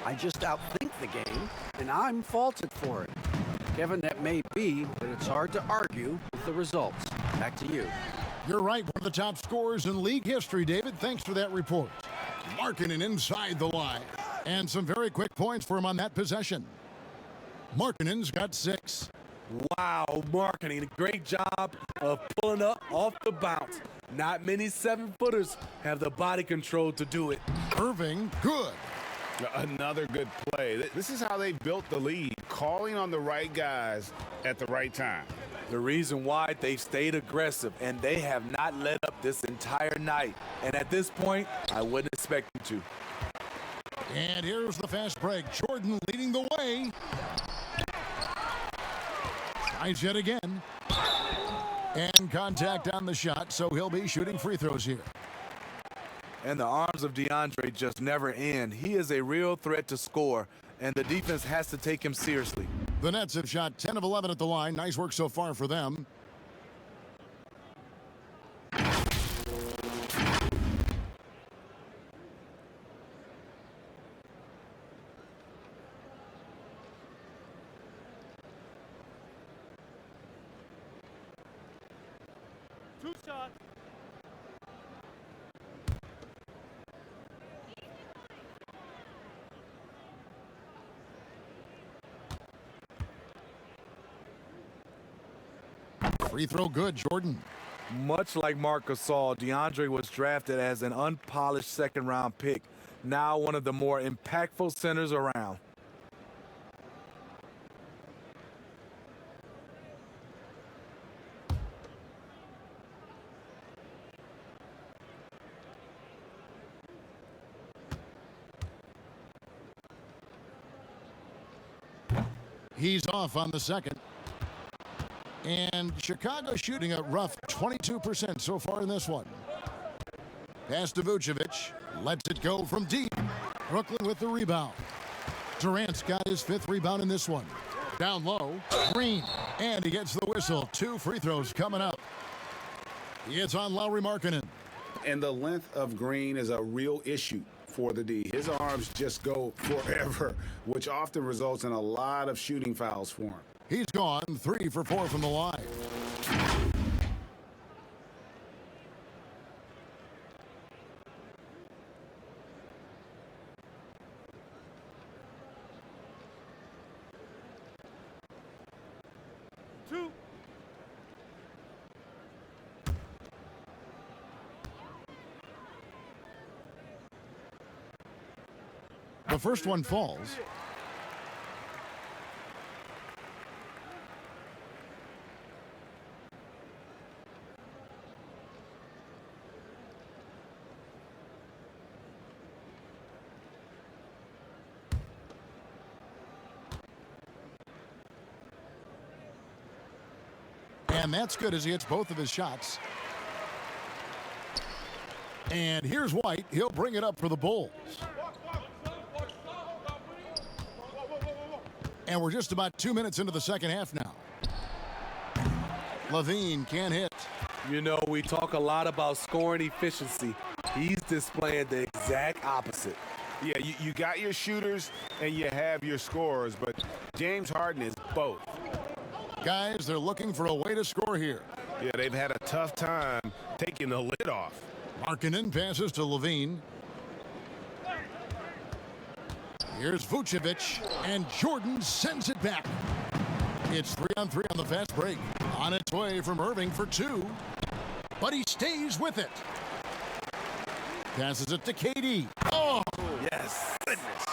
I just outthink the game, and I'm faulted for it." Kevin, that may be, but it's hard to argue with the results. Back to you. You're right, one of the top scorers in league history, David. Thanks for that report. Markkanen inside the line. And some very quick points for him on that possession. Markkanen's got 6. Wow, Markkanen, great job of pulling up off the bounce. Not many 7-footers have the body control to do it. Irving, good. Another good play. This is how they built the lead, calling on the right guys at the right time. The reason why they stayed aggressive, and they have not let up this entire night. And at this point, I wouldn't expect them to. And here's the fast break. Jordan leading the way. Tries yet again. And contact on the shot, so he'll be shooting free throws here. And the arms of DeAndre just never end. He is a real threat to score, and the defense has to take him seriously. The Nets have shot 10 of 11 at the line. Nice work so far for them. Two shots. Free throw good, Jordan. Much like Marc Gasol, DeAndre was drafted as an unpolished second-round pick. Now one of the more impactful centers around. He's off on the second. And Chicago shooting a rough 22% so far in this one. Pass to Vucevic. Lets it go from deep. Brooklyn with the rebound. Durant's got his 5th rebound in this one. Down low, Green. And he gets the whistle. 2 free throws coming up. It's on Lauri Markkanen. And the length of Green is a real issue for the D. His arms just go forever, which often results in a lot of shooting fouls for him. He's gone 3 for 4 from the line. The first one falls. And that's good as he hits both of his shots. And here's White. He'll bring it up for the Bulls. And we're just about 2 minutes into the second half now. Levine can't hit. You know, we talk a lot about scoring efficiency. He's displaying the exact opposite. Yeah, you got your shooters and you have your scorers, but James Harden is both. Guys, they're looking for a way to score here. Yeah, they've had a tough time taking the lid off. Markkanen passes to Levine. Here's Vucevic, and Jordan sends it back. It's 3-on-3 on the fast break. On its way from Irving for 2, but he stays with it. Passes it to KD. Oh! Yes. Goodness.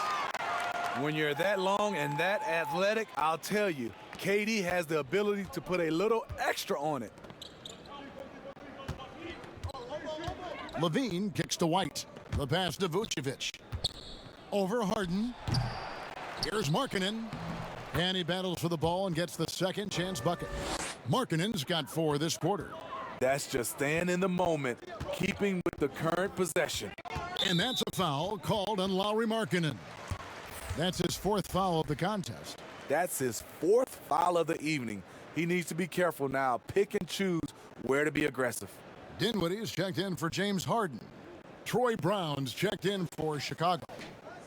When you're that long and that athletic, I'll tell you, KD has the ability to put a little extra on it. Levine kicks to White. The pass to Vucevic. Over Harden. Here's Markkanen. And he battles for the ball and gets the second chance bucket. Markkanen's got 4 this quarter. That's just staying in the moment, keeping with the current possession. And that's a foul called on Lauri Markkanen. That's his 4th foul of the contest. That's his 4th foul of the evening. He needs to be careful now. Pick and choose where to be aggressive. Dinwiddie's checked in for James Harden. Troy Brown's checked in for Chicago.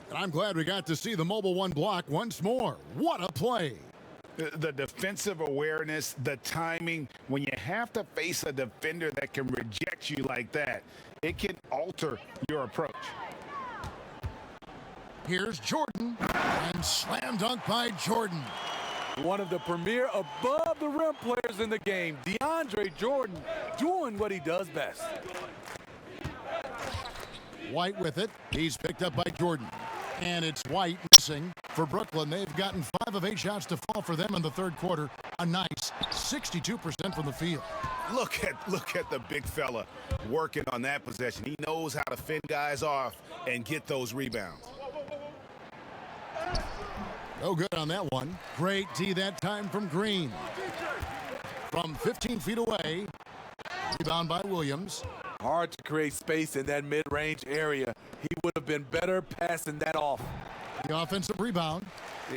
And I'm glad we got to see the mobile 1 block once more. What a play. The defensive awareness, the timing, when you have to face a defender that can reject you like that, it can alter your approach. Here's Jordan, and slam dunk by Jordan. One of the premier above-the-rim players in the game, DeAndre Jordan, doing what he does best. White with it. He's picked up by Jordan. And it's White missing for Brooklyn. They've gotten 5 of 8 shots to fall for them in the third quarter. A nice 62% from the field. Look at the big fella working on that possession. He knows how to fend guys off and get those rebounds. No good on that one. Great D that time from Green. From 15 feet away. Rebound by Williams. Hard to create space in that mid-range area. He would have been better passing that off. The offensive rebound.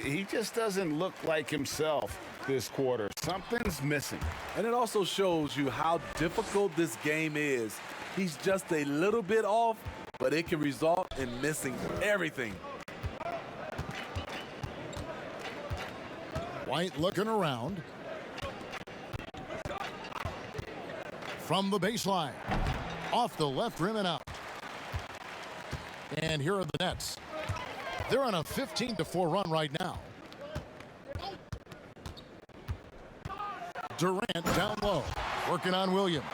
He just doesn't look like himself this quarter. Something's missing. And it also shows you how difficult this game is. He's just a little bit off, but it can result in missing everything. White looking around. From the baseline. Off the left rim and out. And here are the Nets. They're on a 15-4 run right now. Durant down low. Working on Williams.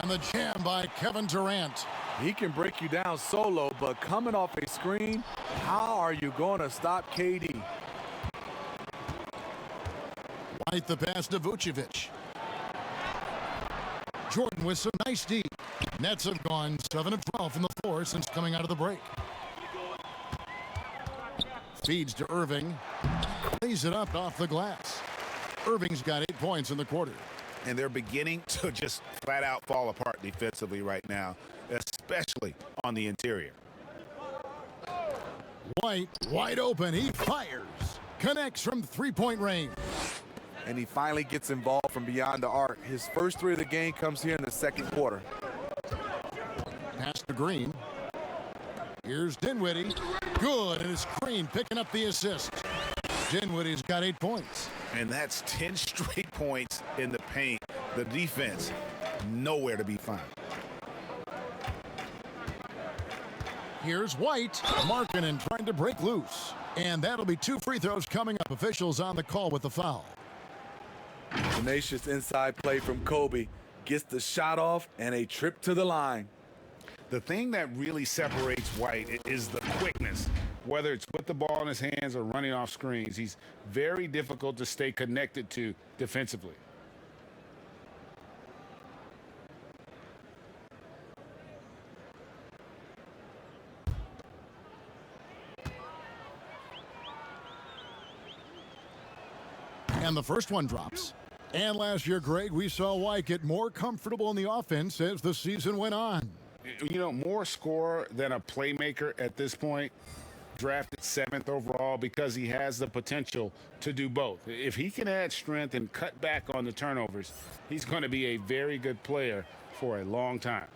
And the jam by Kevin Durant. He can break you down solo, but coming off a screen, how are you going to stop KD? White the pass to Vucevic. Jordan with some nice D. Nets have gone 7 of 12 from the floor since coming out of the break. Feeds to Irving. Lays it up off the glass. Irving's got 8 points in the quarter. And they're beginning to just flat out fall apart defensively right now, especially on the interior. White, wide open. He fires. Connects from 3-point range. And he finally gets involved from beyond the arc. His first 3 of the game comes here in the second quarter. Pass to Green. Here's Dinwiddie. Good, and it's Green picking up the assist. Dinwiddie's got 8 points. And that's 10 straight points in the paint. The defense, nowhere to be found. Here's White. Markkanen trying to break loose. And that'll be 2 free throws coming up. Officials on the call with the foul. Tenacious inside play from Kobe. Gets the shot off and a trip to the line. The thing that really separates White is the quickness. Whether it's with the ball in his hands or running off screens, he's very difficult to stay connected to defensively. And the first one drops. And last year, Greg, we saw White get more comfortable in the offense as the season went on. You know, more scorer than a playmaker at this point. Drafted 7th overall because he has the potential to do both. If he can add strength and cut back on the turnovers, he's going to be a very good player for a long time.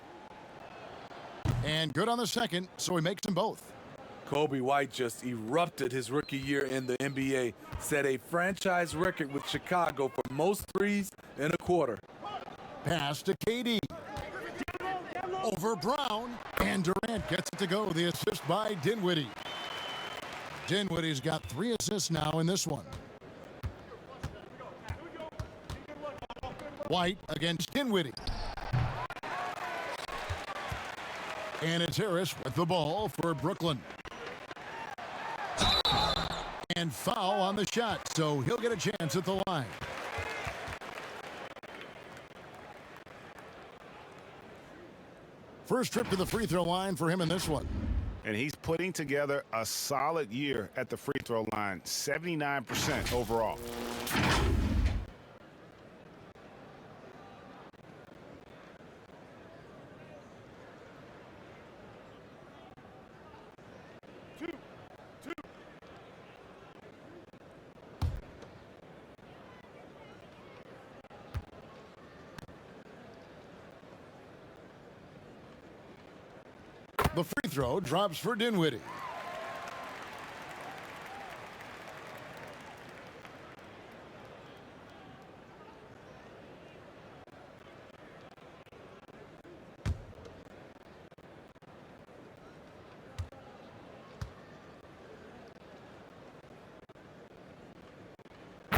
And good on the second, so he makes them both. Kobe White just erupted his rookie year in the NBA, set a franchise record with Chicago for most threes in a quarter. Pass to KD. Over Brown, and Durant gets it to go. The assist by Dinwiddie. Dinwiddie's got 3 assists now in this one. White against Dinwiddie. And it's Harris with the ball for Brooklyn. And foul on the shot, so he'll get a chance at the line. First trip to the free throw line for him in this one. And he's putting together a solid year at the free throw line, 79% overall. The free throw drops for Dinwiddie.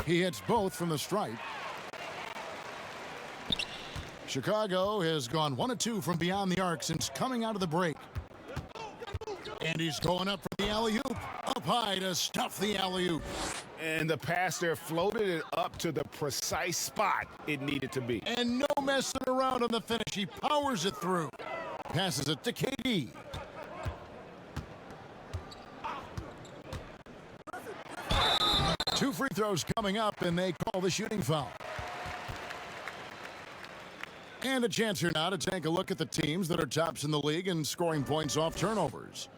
He hits both from the stripe. Chicago has gone 1 of 2 from beyond the arc since coming out of the break. And he's going up for the alley-oop. Up high to stuff the alley-oop. And the pass there floated it up to the precise spot it needed to be. And no messing around on the finish. He powers it through. Passes it to KD. Two free throws coming up, and they call the shooting foul. And a chance here now to take a look at the teams that are tops in the league in scoring points off turnovers.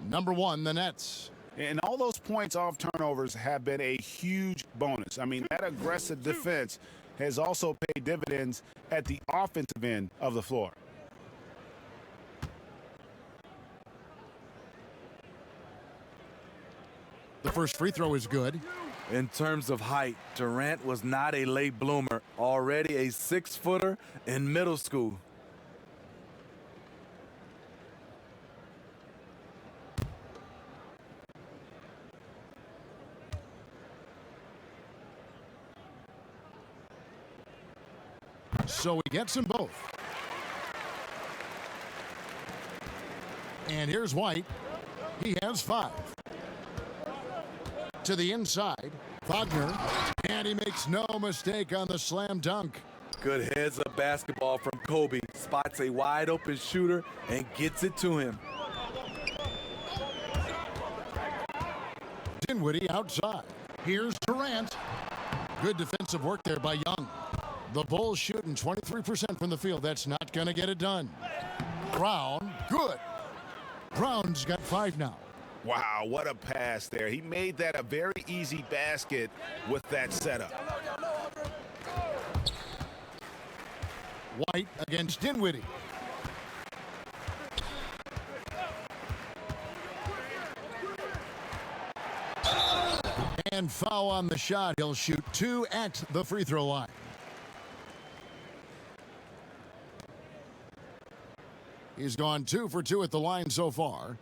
Number 1, the Nets. And all those points off turnovers have been a huge bonus. I mean, that aggressive defense has also paid dividends at the offensive end of the floor. The first free throw is good. In terms of height, Durant was not a late bloomer, already a 6-footer in middle school. So he gets them both. And here's White. He has 5. To the inside, Wagner, and he makes no mistake on the slam dunk. Good heads-up basketball from Kobe. Spots a wide-open shooter and gets it to him. Dinwiddie outside. Here's Durant. Good defensive work there by Young. The Bulls shooting 23% from the field. That's not going to get it done. Brown, good. Brown's got 5 now. Wow, what a pass there. He made that a very easy basket with that setup. White against Dinwiddie. And foul on the shot. He'll shoot 2 at the free throw line. He's gone 2 for 2 at the line so far.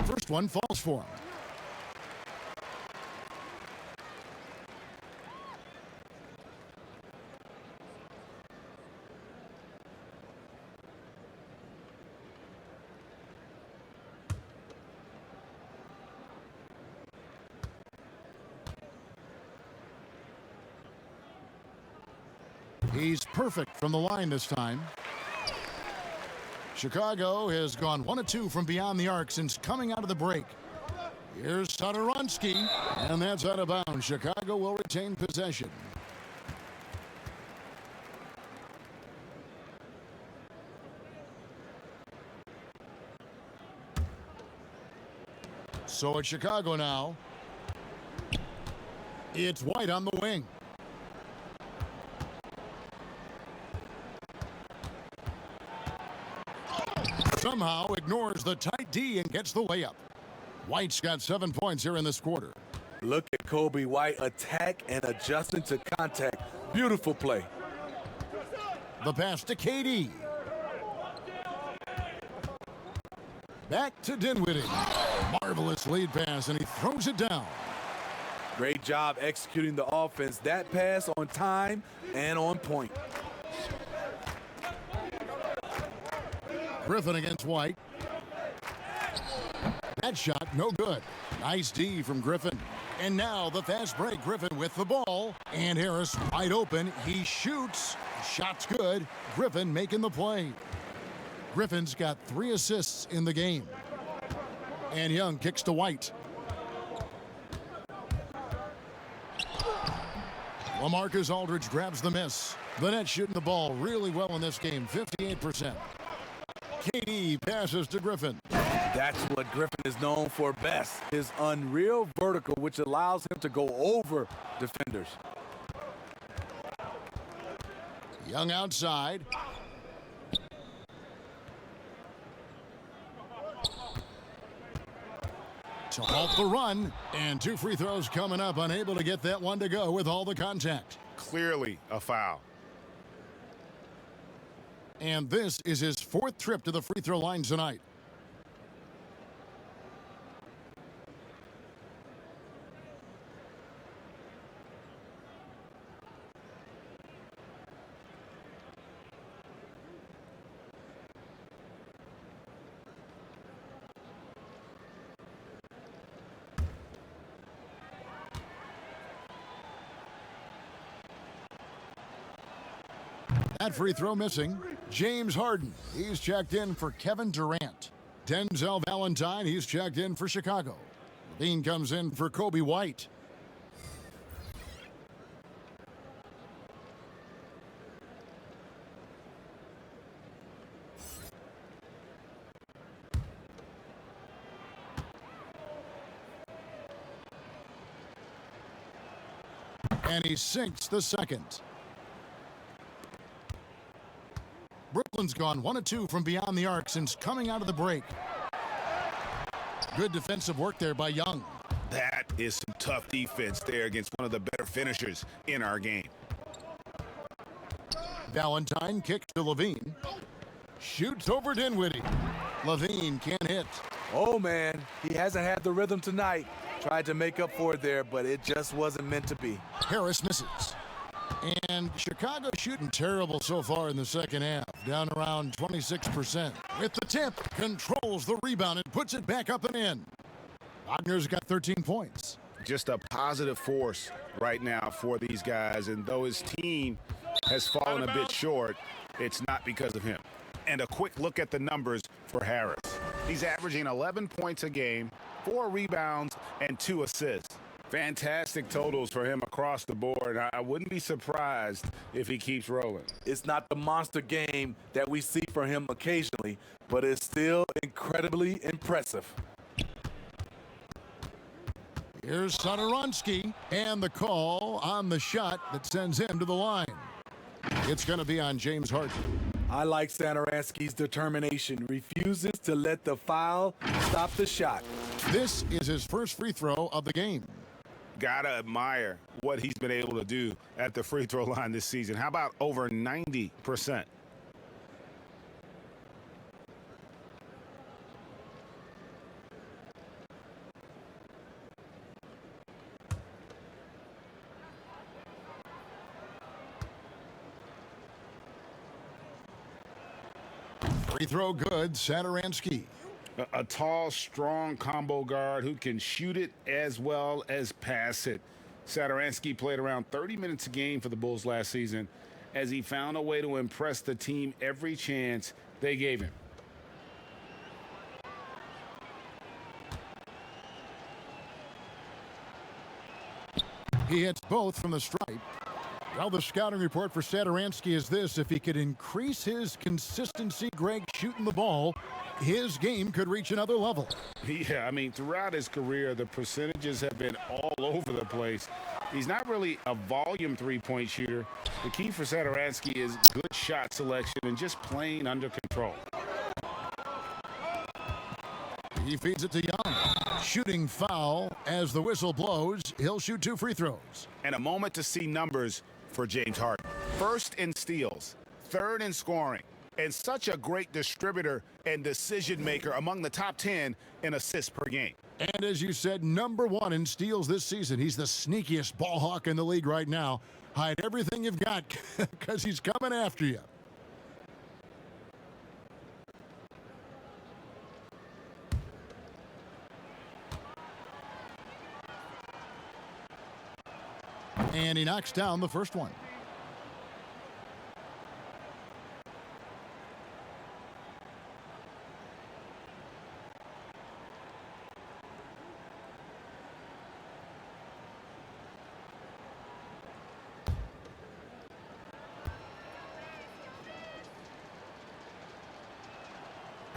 First one falls for him. He's perfect from the line this time. Chicago has gone 1 of 2 from beyond the arc since coming out of the break. Here's Satoransky, and that's out of bounds. Chicago will retain possession. So it's Chicago now. It's White on the wing. Somehow ignores the tight D and gets the layup. White's got 7 points here in this quarter. Look at Kobe White attack and adjusting to contact. Beautiful play. The pass to KD. Back to Dinwiddie. Marvelous lead pass, and he throws it down. Great job executing the offense. That pass on time and on point. Griffin against White. That shot, no good. Nice D from Griffin. And now the fast break. Griffin with the ball. And Harris wide open. He shoots. Shot's good. Griffin making the play. Griffin's got 3 assists in the game. And Young kicks to White. LaMarcus Aldridge grabs the miss. The Nets shooting the ball really well in this game, 58%. KD passes to Griffin. That's what Griffin is known for best, his unreal vertical, which allows him to go over defenders. Young outside. To halt the run, and 2 free throws coming up, unable to get that one to go with all the contact. Clearly a foul. And this is his 4th trip to the free throw line tonight. That free throw missing. James Harden, he's checked in for Kevin Durant. Denzel Valentine, he's checked in for Chicago. Levine comes in for Kobe White. And he sinks the second. Brooklyn's gone 1 of 2 from beyond the arc since coming out of the break. Good defensive work there by Young. That is some tough defense there against one of the better finishers in our game. Valentine kicks to Levine. Shoots over Dinwiddie. Levine can't hit. Oh, man, he hasn't had the rhythm tonight. Tried to make up for it there, but it just wasn't meant to be. Harris misses. And Chicago shooting terrible so far in the second half, down around 26%. With the tip, controls the rebound and puts it back up and in. Wagner's got 13 points. Just a positive force right now for these guys, and though his team has fallen a bit short, it's not because of him. And a quick look at the numbers for Harris. He's averaging 11 points a game, 4 rebounds, and 2 assists. Fantastic totals for him across the board. I wouldn't be surprised if he keeps rolling. It's not the monster game that we see from him occasionally, but it's still incredibly impressive. Here's Satoransky, and the call on the shot that sends him to the line. It's going to be on James Harden. I like Satoransky's determination. Refuses to let the foul stop the shot. This is his first free throw of the game. Gotta admire what he's been able to do at the free throw line this season. How about over 90%? Free throw good, Satoransky. A tall, strong combo guard who can shoot it as well as pass it. Satoransky played around 30 minutes a game for the Bulls last season as he found a way to impress the team every chance they gave him. He hits both from the stripe. Well, the scouting report for Satoransky is this: if he could increase his consistency, Greg, shooting the ball, his game could reach another level. Yeah, I mean, throughout his career, the percentages have been all over the place. He's not really a volume three-point shooter. The key for Satoransky is good shot selection and just playing under control. He feeds it to Young. Shooting foul as the whistle blows. He'll shoot 2 free throws. And a moment to see numbers for James Harden. First in steals, third in scoring, and such a great distributor and decision maker, among the top 10 in assists per game. And as you said, #1 in steals this season. He's the sneakiest ball hawk in the league right now. Hide everything you've got because he's coming after you. And he knocks down the first one.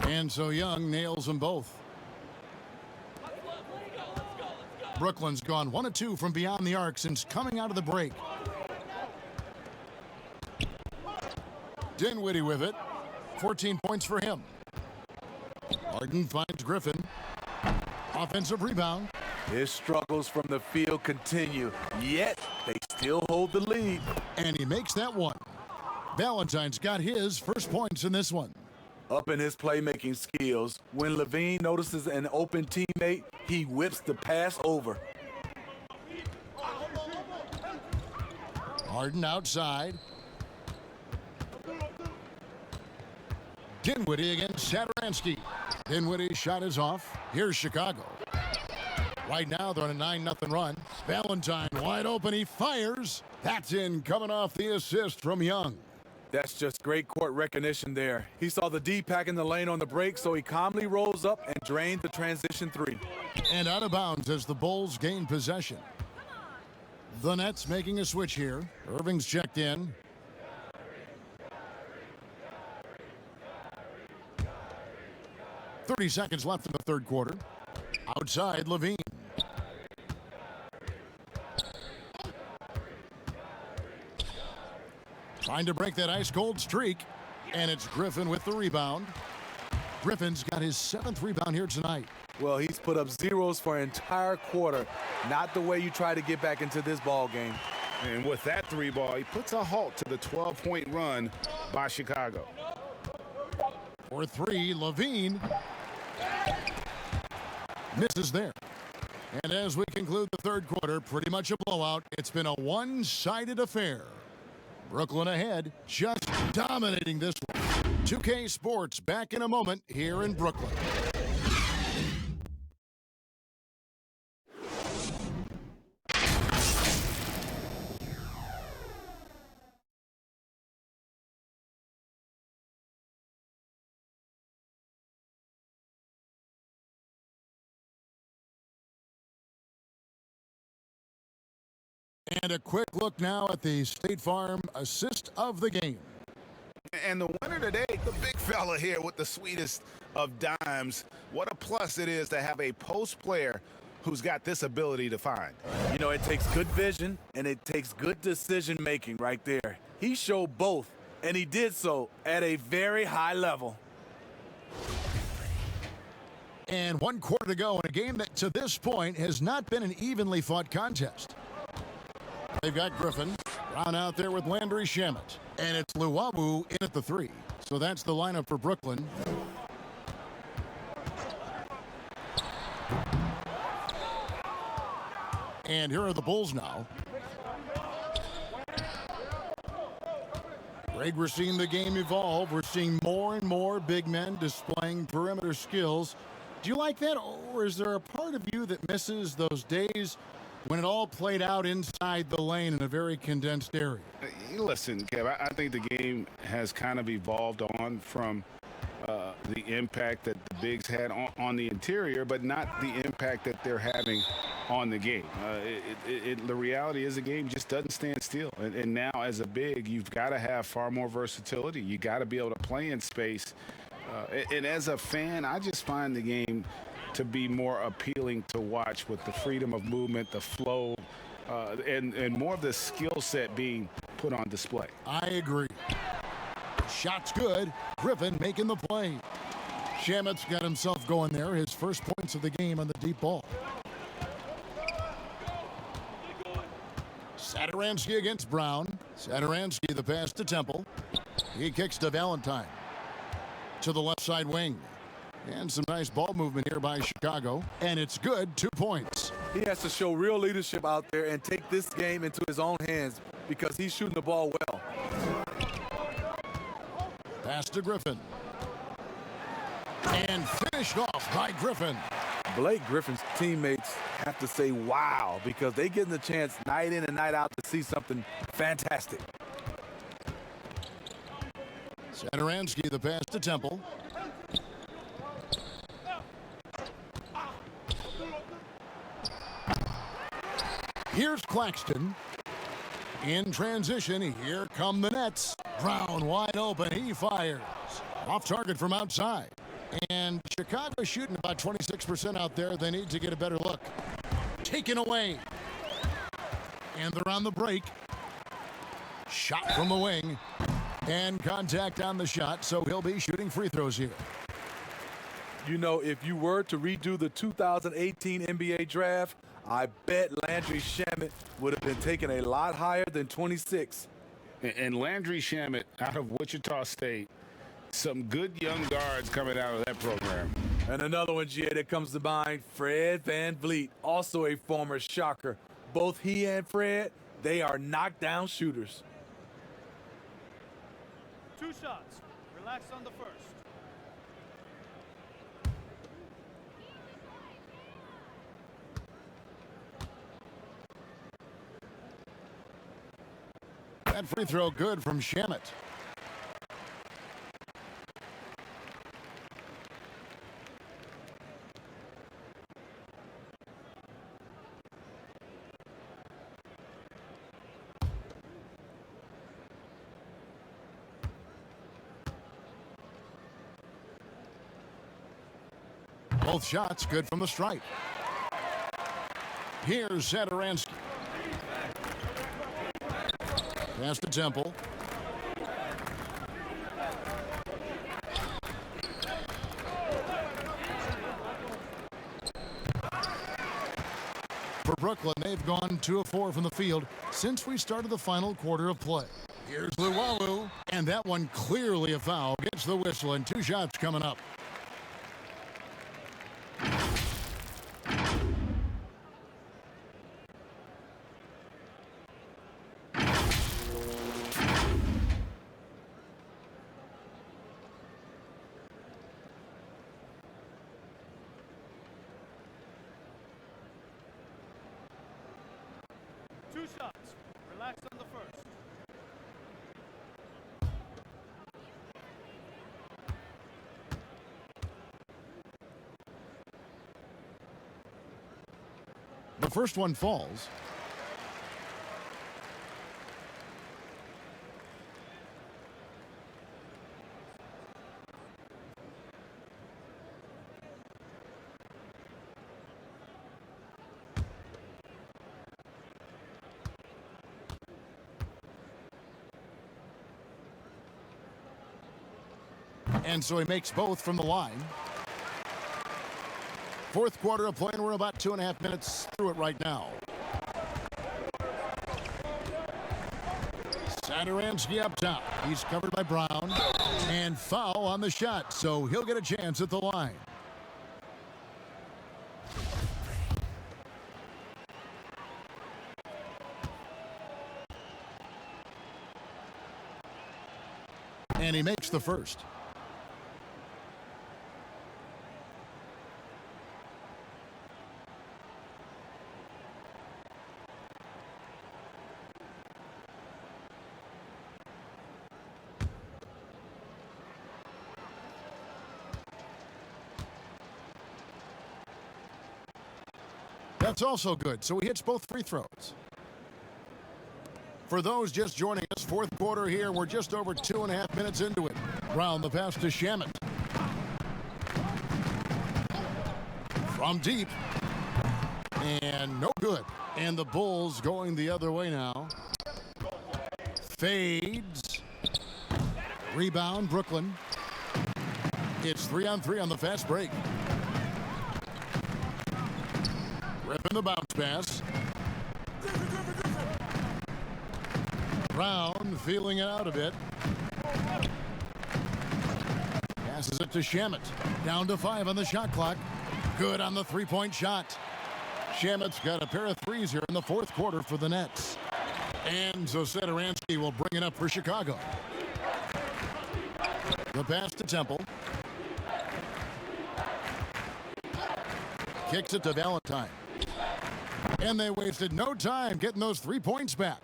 And so Young nails them both. Brooklyn's gone 1 of 2 from beyond the arc since coming out of the break. Dinwiddie with it. 14 points for him. Harden finds Griffin. Offensive rebound. His struggles from the field continue, yet they still hold the lead. And he makes that one. Valentine's got his first points in this one. Up in his playmaking skills, when Levine notices an open teammate, he whips the pass over. Harden outside. Dinwiddie against Satoransky. Dinwiddie's shot is off. Here's Chicago. Right now they're on a 9-0 run. Valentine wide open. He fires. That's in, coming off the assist from Young. That's just great court recognition there. He saw the D pack in the lane on the break, so he calmly rolls up and drained the transition 3. And out of bounds as the Bulls gain possession. The Nets making a switch here. Irving's checked in. .30 seconds left in the third quarter. Outside, Levine. Trying to break that ice-cold streak. And it's Griffin with the rebound. Griffin's got his 7th rebound here tonight. Well, he's put up zeros for an entire quarter. Not the way you try to get back into this ball game. And with that 3 ball, he puts a halt to the 12-point run by Chicago. For 3, Levine misses there. And as we conclude the third quarter, pretty much a blowout. It's been a one-sided affair. Brooklyn ahead, just dominating this one. 2K Sports back in a moment here in Brooklyn. And a quick look now at the State Farm assist of the game. And the winner today, the big fella here with the sweetest of dimes. What a plus it is to have a post player who's got this ability to find. You know, it takes good vision and it takes good decision making right there. He showed both, and he did so at a very high level. And 1 quarter to go in a game that to this point has not been an evenly fought contest. They've got Griffin, Brown out there with Landry Shamet, and it's Luwawu in at the 3. So that's the lineup for Brooklyn. And here are the Bulls now. Greg, we're seeing the game evolve. We're seeing more and more big men displaying perimeter skills. Do you like that, or is there a part of you that misses those days when it all played out inside the lane in a very condensed area? Listen, Kev, I think the game has kind of evolved on from the impact that the bigs had on the interior, but not the impact that they're having on the game. The reality is the game just doesn't stand still. And now as a big, you've got to have far more versatility. You got to be able to play in space. And as a fan, I just find the game to be more appealing to watch with the freedom of movement, the flow, and more of the skill set being put on display. I agree. Shot's good. Griffin making the play. Shamet's got himself going there. His first points of the game on the deep ball. Saturansky against Brown. Saturansky the pass to Temple. He kicks to Valentine. To the left side wing. And some nice ball movement here by Chicago. And it's good, 2 points. He has to show real leadership out there and take this game into his own hands because he's shooting the ball well. Pass to Griffin. And finished off by Griffin. Blake Griffin's teammates have to say wow because they get the chance night in and night out to see something fantastic. Saturansky the pass to Temple. Here's Claxton. In transition, here come the Nets. Brown wide open, he fires. Off target from outside. And Chicago shooting about 26% out there. They need to get a better look. Taken away. And they're on the break. Shot from the wing. And contact on the shot, so he'll be shooting free throws here. You know, if you were to redo the 2018 NBA draft, I bet Landry Shamet would have been taken a lot higher than 26. And Landry Shamet out of Wichita State, some good young guards coming out of that program. And another one, Jay, that comes to mind, Fred VanVleet, also a former Shocker. Both he and Fred, they are knockdown shooters. 2 shots. Relax on the first. That free throw good from Shamet. Both shots good from the stripe. Here's Saturansky. Pass to Temple. For Brooklyn, they've gone 2 of 4 from the field since we started the final quarter of play. Here's Luwawu, and that one clearly a foul. Gets the whistle, and 2 shots coming up. 2 shots. Relax on the first. The first one falls. And so he makes both from the line. Fourth quarter of play, and we're about 2.5 minutes through it right now. Sadaransky up top. He's covered by Brown. And foul on the shot, so he'll get a chance at the line. And he makes the first. That's also good, so he hits both free throws. For those just joining us, fourth quarter here, we're just over 2.5 minutes into it. Brown the pass to Shamet. From deep. And no good. And the Bulls going the other way now. Fades. Rebound, Brooklyn. It's 3-on-3 on the fast break. Ripping the bounce pass. Brown feeling it out a bit. Passes it to Shamet. Down to 5 on the shot clock. Good on the three-point shot. Shamet's got a pair of threes here in the fourth quarter for the Nets. And so Sadaransky will bring it up for Chicago. The pass to Temple. Kicks it to Valentine. And they wasted no time getting those 3 points back.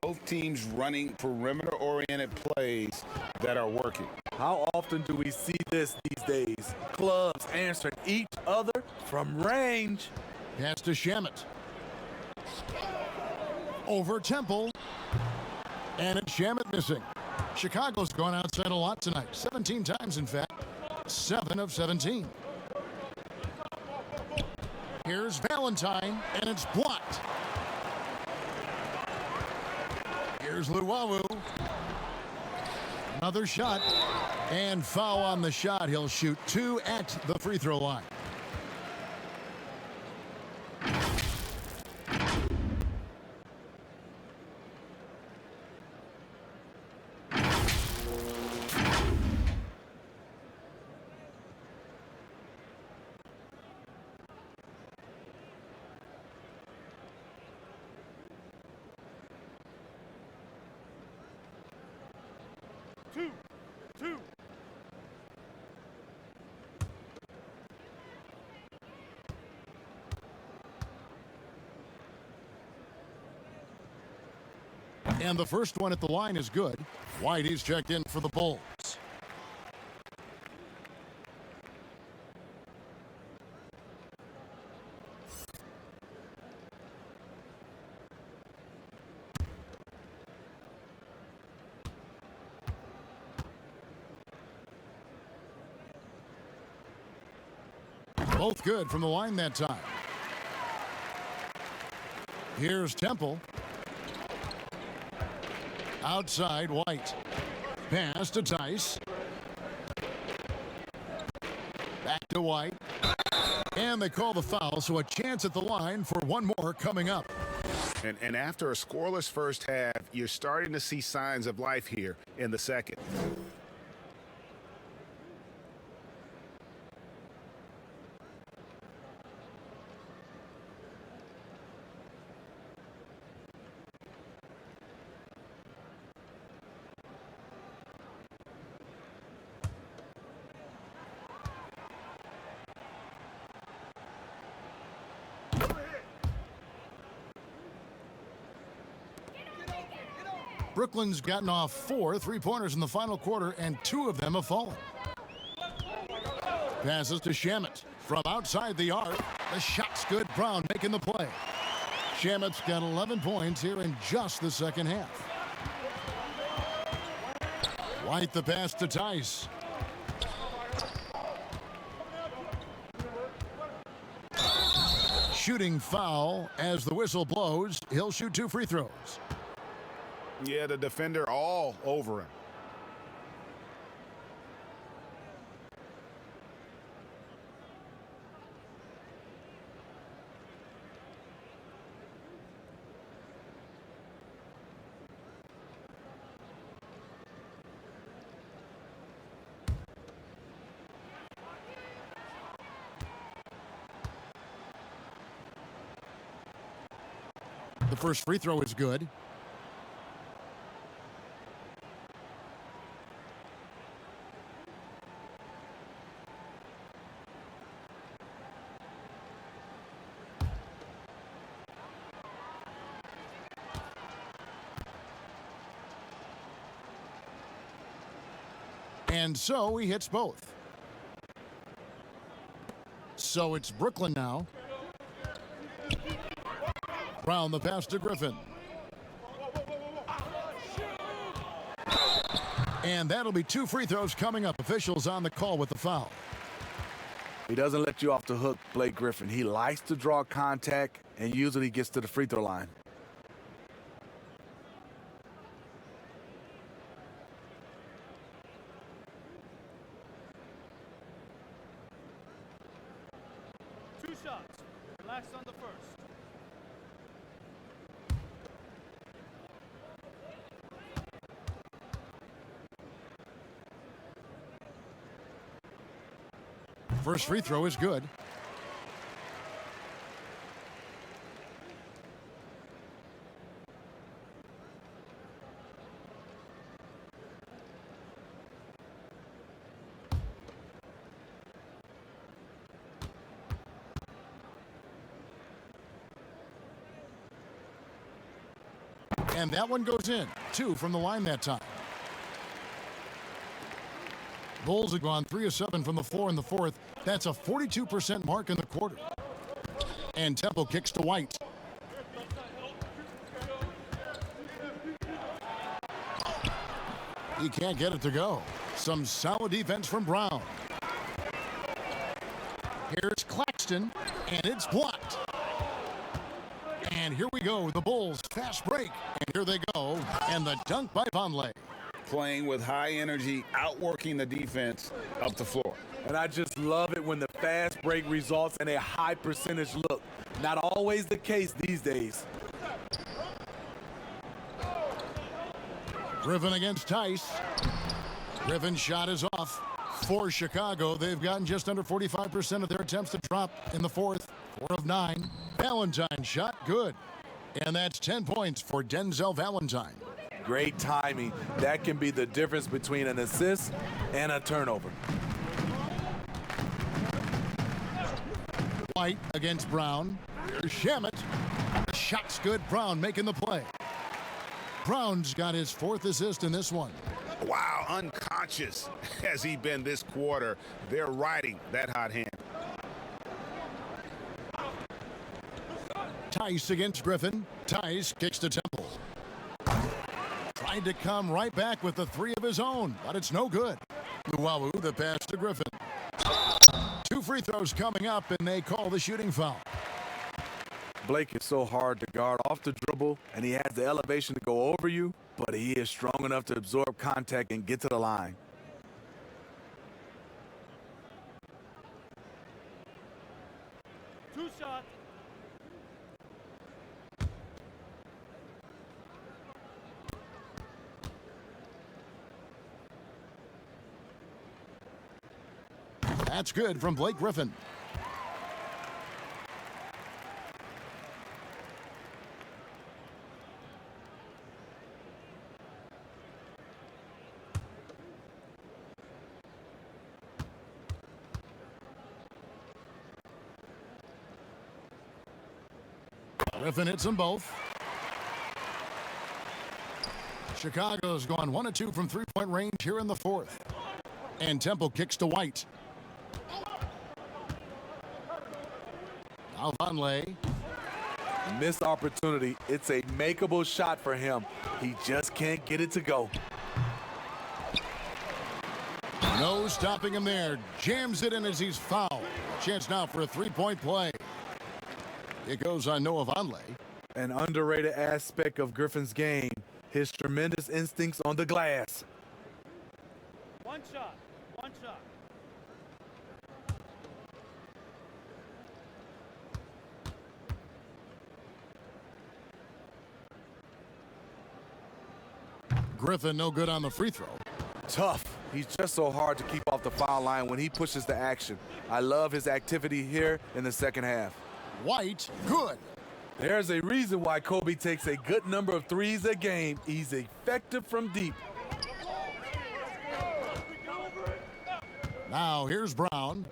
Both teams running perimeter-oriented plays that are working. How often do we see this these days? Clubs answering each other from range. Pass to Shamet. Over Temple. And it's Shamet missing. Chicago's gone outside a lot tonight. 17 times, in fact. 7 of 17. Here's Valentine, and it's blocked. Here's Luwawu. Another shot, and foul on the shot. He'll shoot 2 at the free throw line. Two. And the first one at the line is good. Whitey's checked in for the Bulls. Both good from the line that time. Here's Temple. Outside, White. Pass to Tice. Back to White. And they call the foul, so a chance at the line for one more coming up. And after a scoreless first half, you're starting to see signs of life here in the second. Brooklyn's gotten off 4 3-pointers in the final quarter, and 2 of them have fallen. Passes to Shamet from outside the arc. The shot's good. Brown making the play. Shamet's got 11 points here in just the second half. White the pass to Tice. Shooting foul as the whistle blows. He'll shoot 2 free throws. Yeah, the defender all over him. The first free throw is good. And so he hits both. So it's Brooklyn now. Brown the pass to Griffin. And that'll be 2 free throws coming up. Officials on the call with the foul. He doesn't let you off the hook, Blake Griffin. He likes to draw contact and usually gets to the free throw line. Two shots. Relax on the first. First free throw is good. And that one goes in. 2 from the line that time. Bulls have gone 3 of 7 from the floor in the fourth. That's a 42% mark in the quarter. And Temple kicks to White. He can't get it to go. Some solid defense from Brown. Here's Claxton, and it's blocked. And here we go, the Bulls fast break. And here they go, and the dunk by Vonleh. Playing with high energy, outworking the defense up the floor. And I just love it when the fast break results in a high percentage look. Not always the case these days. Griffin against Tice. Griffin's shot is off. For Chicago, they've gotten just under 45% of their attempts to drop in the fourth. 4 of 9. Valentine's shot, good. And that's 10 points for Denzel Valentine. Great timing. That can be the difference between an assist and a turnover. White against Brown. Here's Shamet. Shot's good. Brown making the play. Brown's got his 4th assist in this one. Wow, unconscious has he been this quarter. They're riding that hot hand. Tice against Griffin. Tice kicks to Temple. Tried to come right back with the 3 of his own, but it's no good. Luwawu the pass to Griffin. 2 free throws coming up, and they call the shooting foul. Blake is so hard to guard off the dribble, and he has the elevation to go over you, but he is strong enough to absorb contact and get to the line. Two shots. That's good from Blake Griffin. Griffin hits them both. Chicago's gone 1 of 2 from three-point range here in the fourth. And Temple kicks to White. Now Vonleh. Missed opportunity. It's a makeable shot for him. He just can't get it to go. No stopping him there. Jams it in as he's fouled. Chance now for a three-point play. It goes on Noah Vonleh. An underrated aspect of Griffin's game, his tremendous instincts on the glass. One shot. One shot. Griffin no good on the free throw. Tough. He's just so hard to keep off the foul line when he pushes the action. I love his activity here in the second half. White, good. There's a reason why Kobe takes a good number of threes a game. He's effective from deep. Now here's Brown.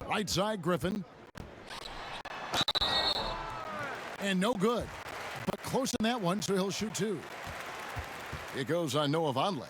Right side, Griffin. And no good. But close in that one, so he'll shoot two. It goes on Noah Vonleh.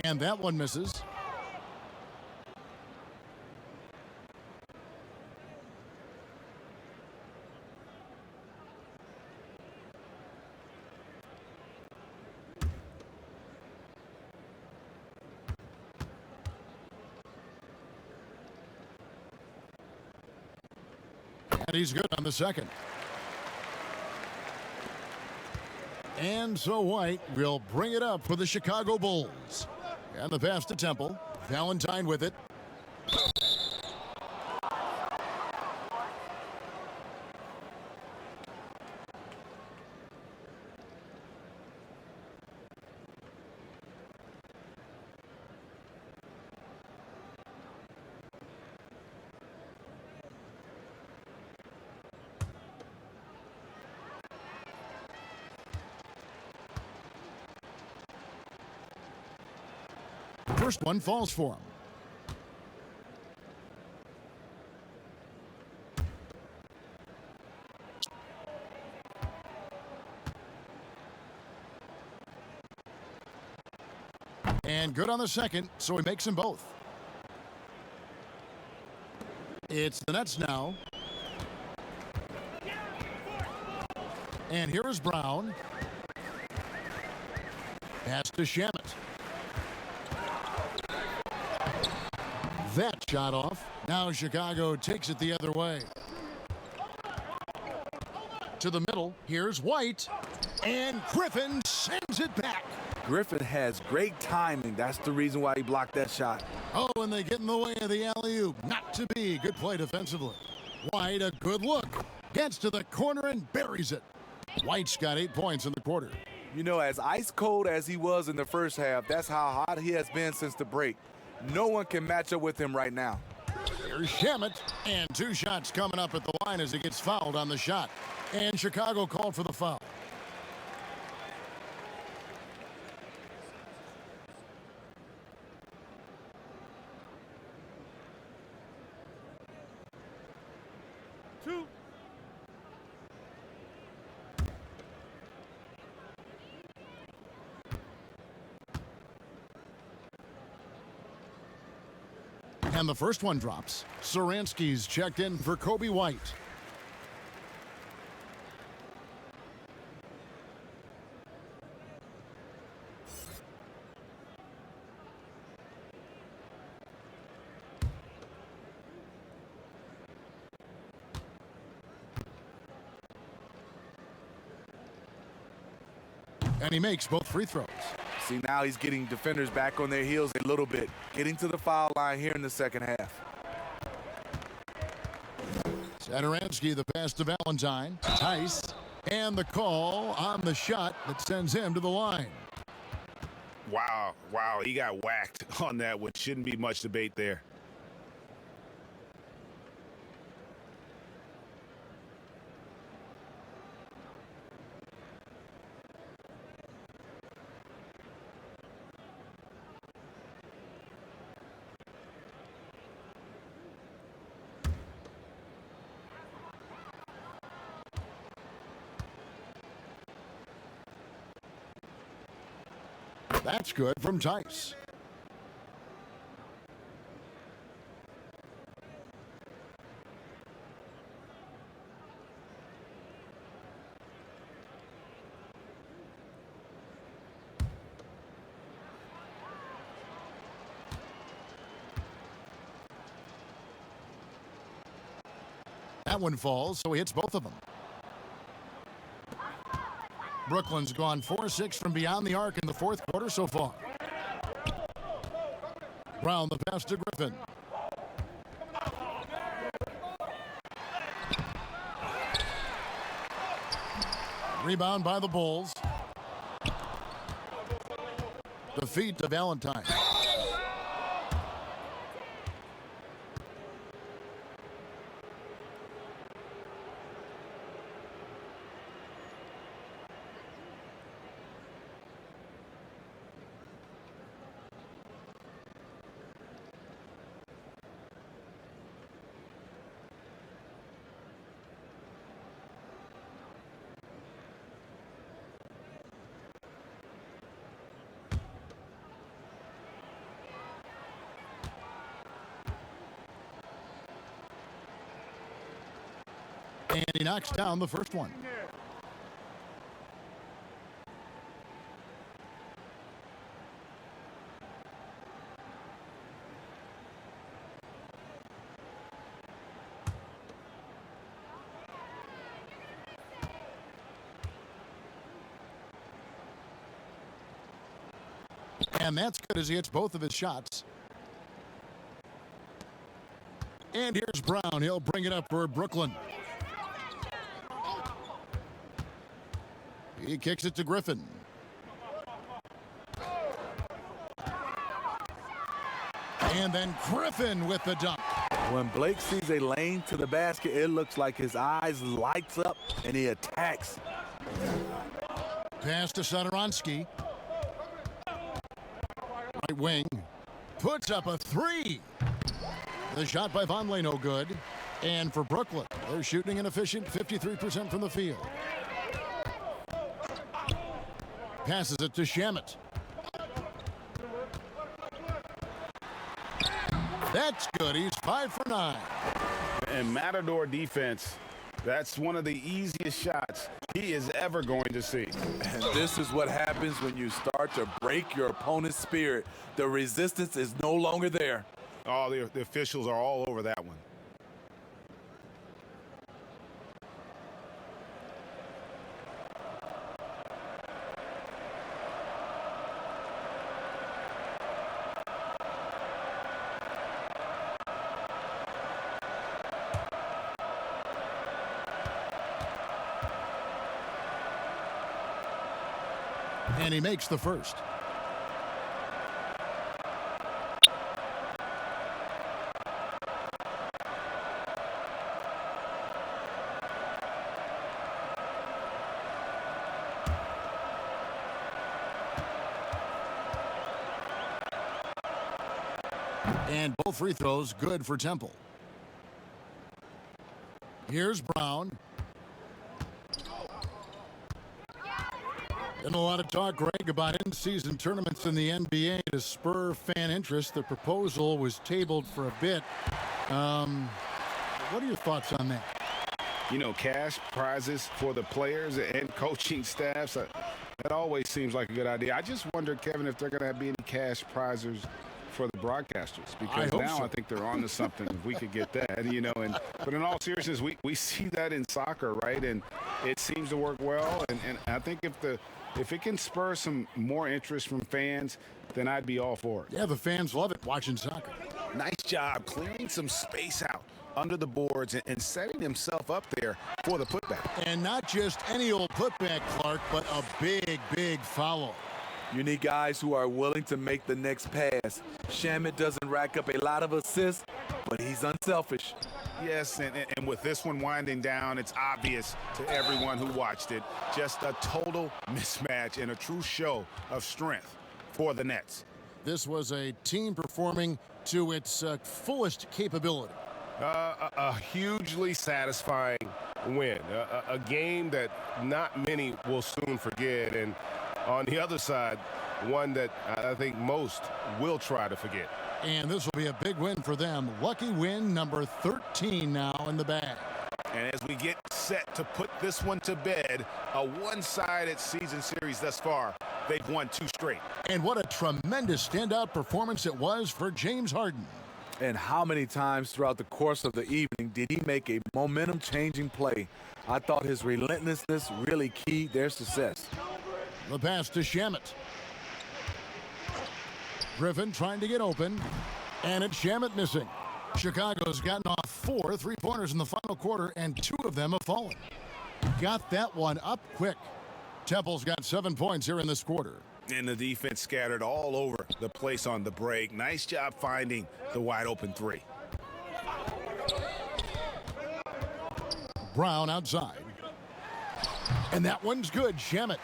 And that one misses. And he's good on the second. And so White will bring it up for the Chicago Bulls. And the pass to Temple. Valentine with it. First one falls for him. And good on the second, so he makes them both. It's the Nets now. And here is Brown. Pass to Shamet. That shot off. Now Chicago takes it the other way. To the middle. Here's White. And Griffin sends it back. Griffin has great timing. That's the reason why he blocked that shot. Oh, and they get in the way of the alley-oop. Not to be. Good play defensively. White, a good look. Gets to the corner and buries it. White's got 8 points in the quarter. You know, as ice cold as he was in the first half, that's how hot he has been since the break. No one can match up with him right now. Here's Shamet, and 2 shots coming up at the line as he gets fouled on the shot. And Chicago called for the foul. And the first one drops. Saransky's checked in for Kobe White. And he makes both free throws. See, now he's getting defenders back on their heels a little bit, getting to the foul line here in the second half. Satoransky, the pass to Valentine. Tice. And the call on the shot that sends him to the line. Wow, he got whacked on that one. Shouldn't be much debate there. That's good from Tice. That one falls, so he hits both of them. Brooklyn's gone 4-6 from beyond the arc in the fourth quarter so far. Brown the pass to Griffin. Rebound by the Bulls. The feet to Valentine. And he knocks down the first one. And that's good as he hits both of his shots. And here's Brown. He'll bring it up for Brooklyn. He kicks it to Griffin. And then Griffin with the dunk. When Blake sees a lane to the basket, it looks like his eyes lights up and he attacks. Pass to Satoransky. Right wing. Puts up a three. The shot by Vonleh no good. And for Brooklyn, they're shooting an efficient 53% from the field. Passes it to Shamet. That's good. He's 5 for 9. And Matador defense, that's one of the easiest shots he is ever going to see. And this is what happens when you start to break your opponent's spirit. The resistance is no longer there. Oh, the officials are all over that one. And he makes the first. And both free throws good for Temple. Here's Brown. Been a lot of talk, Greg, about in-season tournaments in the NBA to spur fan interest. The proposal was tabled for a bit. What are your thoughts on that? You know, cash prizes for the players and coaching staffs, that always seems like a good idea. I just wonder, Kevin, if they're going to be any cash prizes for the broadcasters, because now I think they're on to something if we could get that, you know. But in all seriousness, we see that in soccer, right? And it seems to work well. And I think if it can spur some more interest from fans, then I'd be all for it. Yeah, the fans love it watching soccer. Nice job clearing some space out under the boards and setting himself up there for the putback. And not just any old putback, Clark, but a big, big foul. You need guys who are willing to make the next pass. Shamet doesn't rack up a lot of assists, but he's unselfish. Yes, and with this one winding down, it's obvious to everyone who watched it. Just a total mismatch and a true show of strength for the Nets. This was a team performing to its fullest capability. A hugely satisfying win. A game that not many will soon forget. And on the other side, one that I think most will try to forget. And this will be a big win for them. Lucky win number 13 now in the bag. And as we get set to put this one to bed, a one-sided season series thus far, they've won 2 straight. And what a tremendous standout performance it was for James Harden. And how many times throughout the course of the evening did he make a momentum-changing play? I thought his relentlessness really keyed their success. The pass to Shamet. Griffin trying to get open, and it's Shamet missing. Chicago's gotten off 4 3-pointers in the final quarter, and 2 of them have fallen. Got that one up quick. Temple's got 7 points here in this quarter. And the defense scattered all over the place on the break. Nice job finding the wide open 3. Brown outside. And that one's good, Shamet.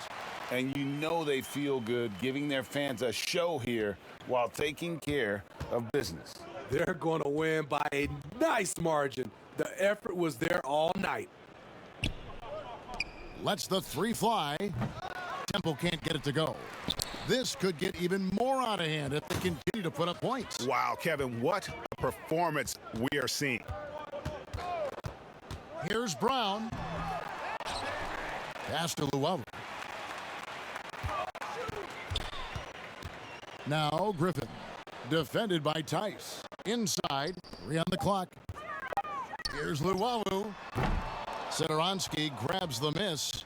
And you know they feel good giving their fans a show here while taking care of business. They're going to win by a nice margin. The effort was there all night. Lets the 3 fly. Temple can't get it to go. This could get even more out of hand if they continue to put up points. Wow, Kevin, what a performance we are seeing. Here's Brown. Pass to Luau. Now Griffin. Defended by Tice. Inside. 3 on the clock. Here's Luau. Sidorowski grabs the miss.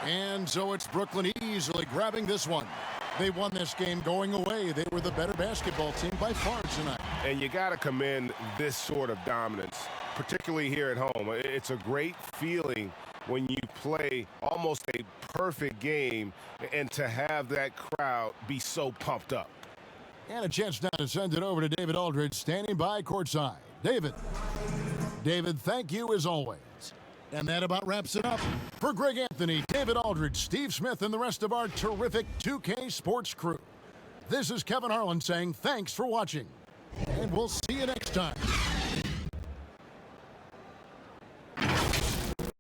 And so it's Brooklyn easily grabbing this one. They won this game going away. They were the better basketball team by far tonight. And you got to commend this sort of dominance, particularly here at home. It's a great feeling when you play almost a perfect game and to have that crowd be so pumped up. And a chance now to send it over to David Aldridge, standing by courtside. David, thank you as always. And that about wraps it up. For Greg Anthony, David Aldridge, Steve Smith, and the rest of our terrific 2K Sports crew, this is Kevin Harlan saying thanks for watching. And we'll see you next time.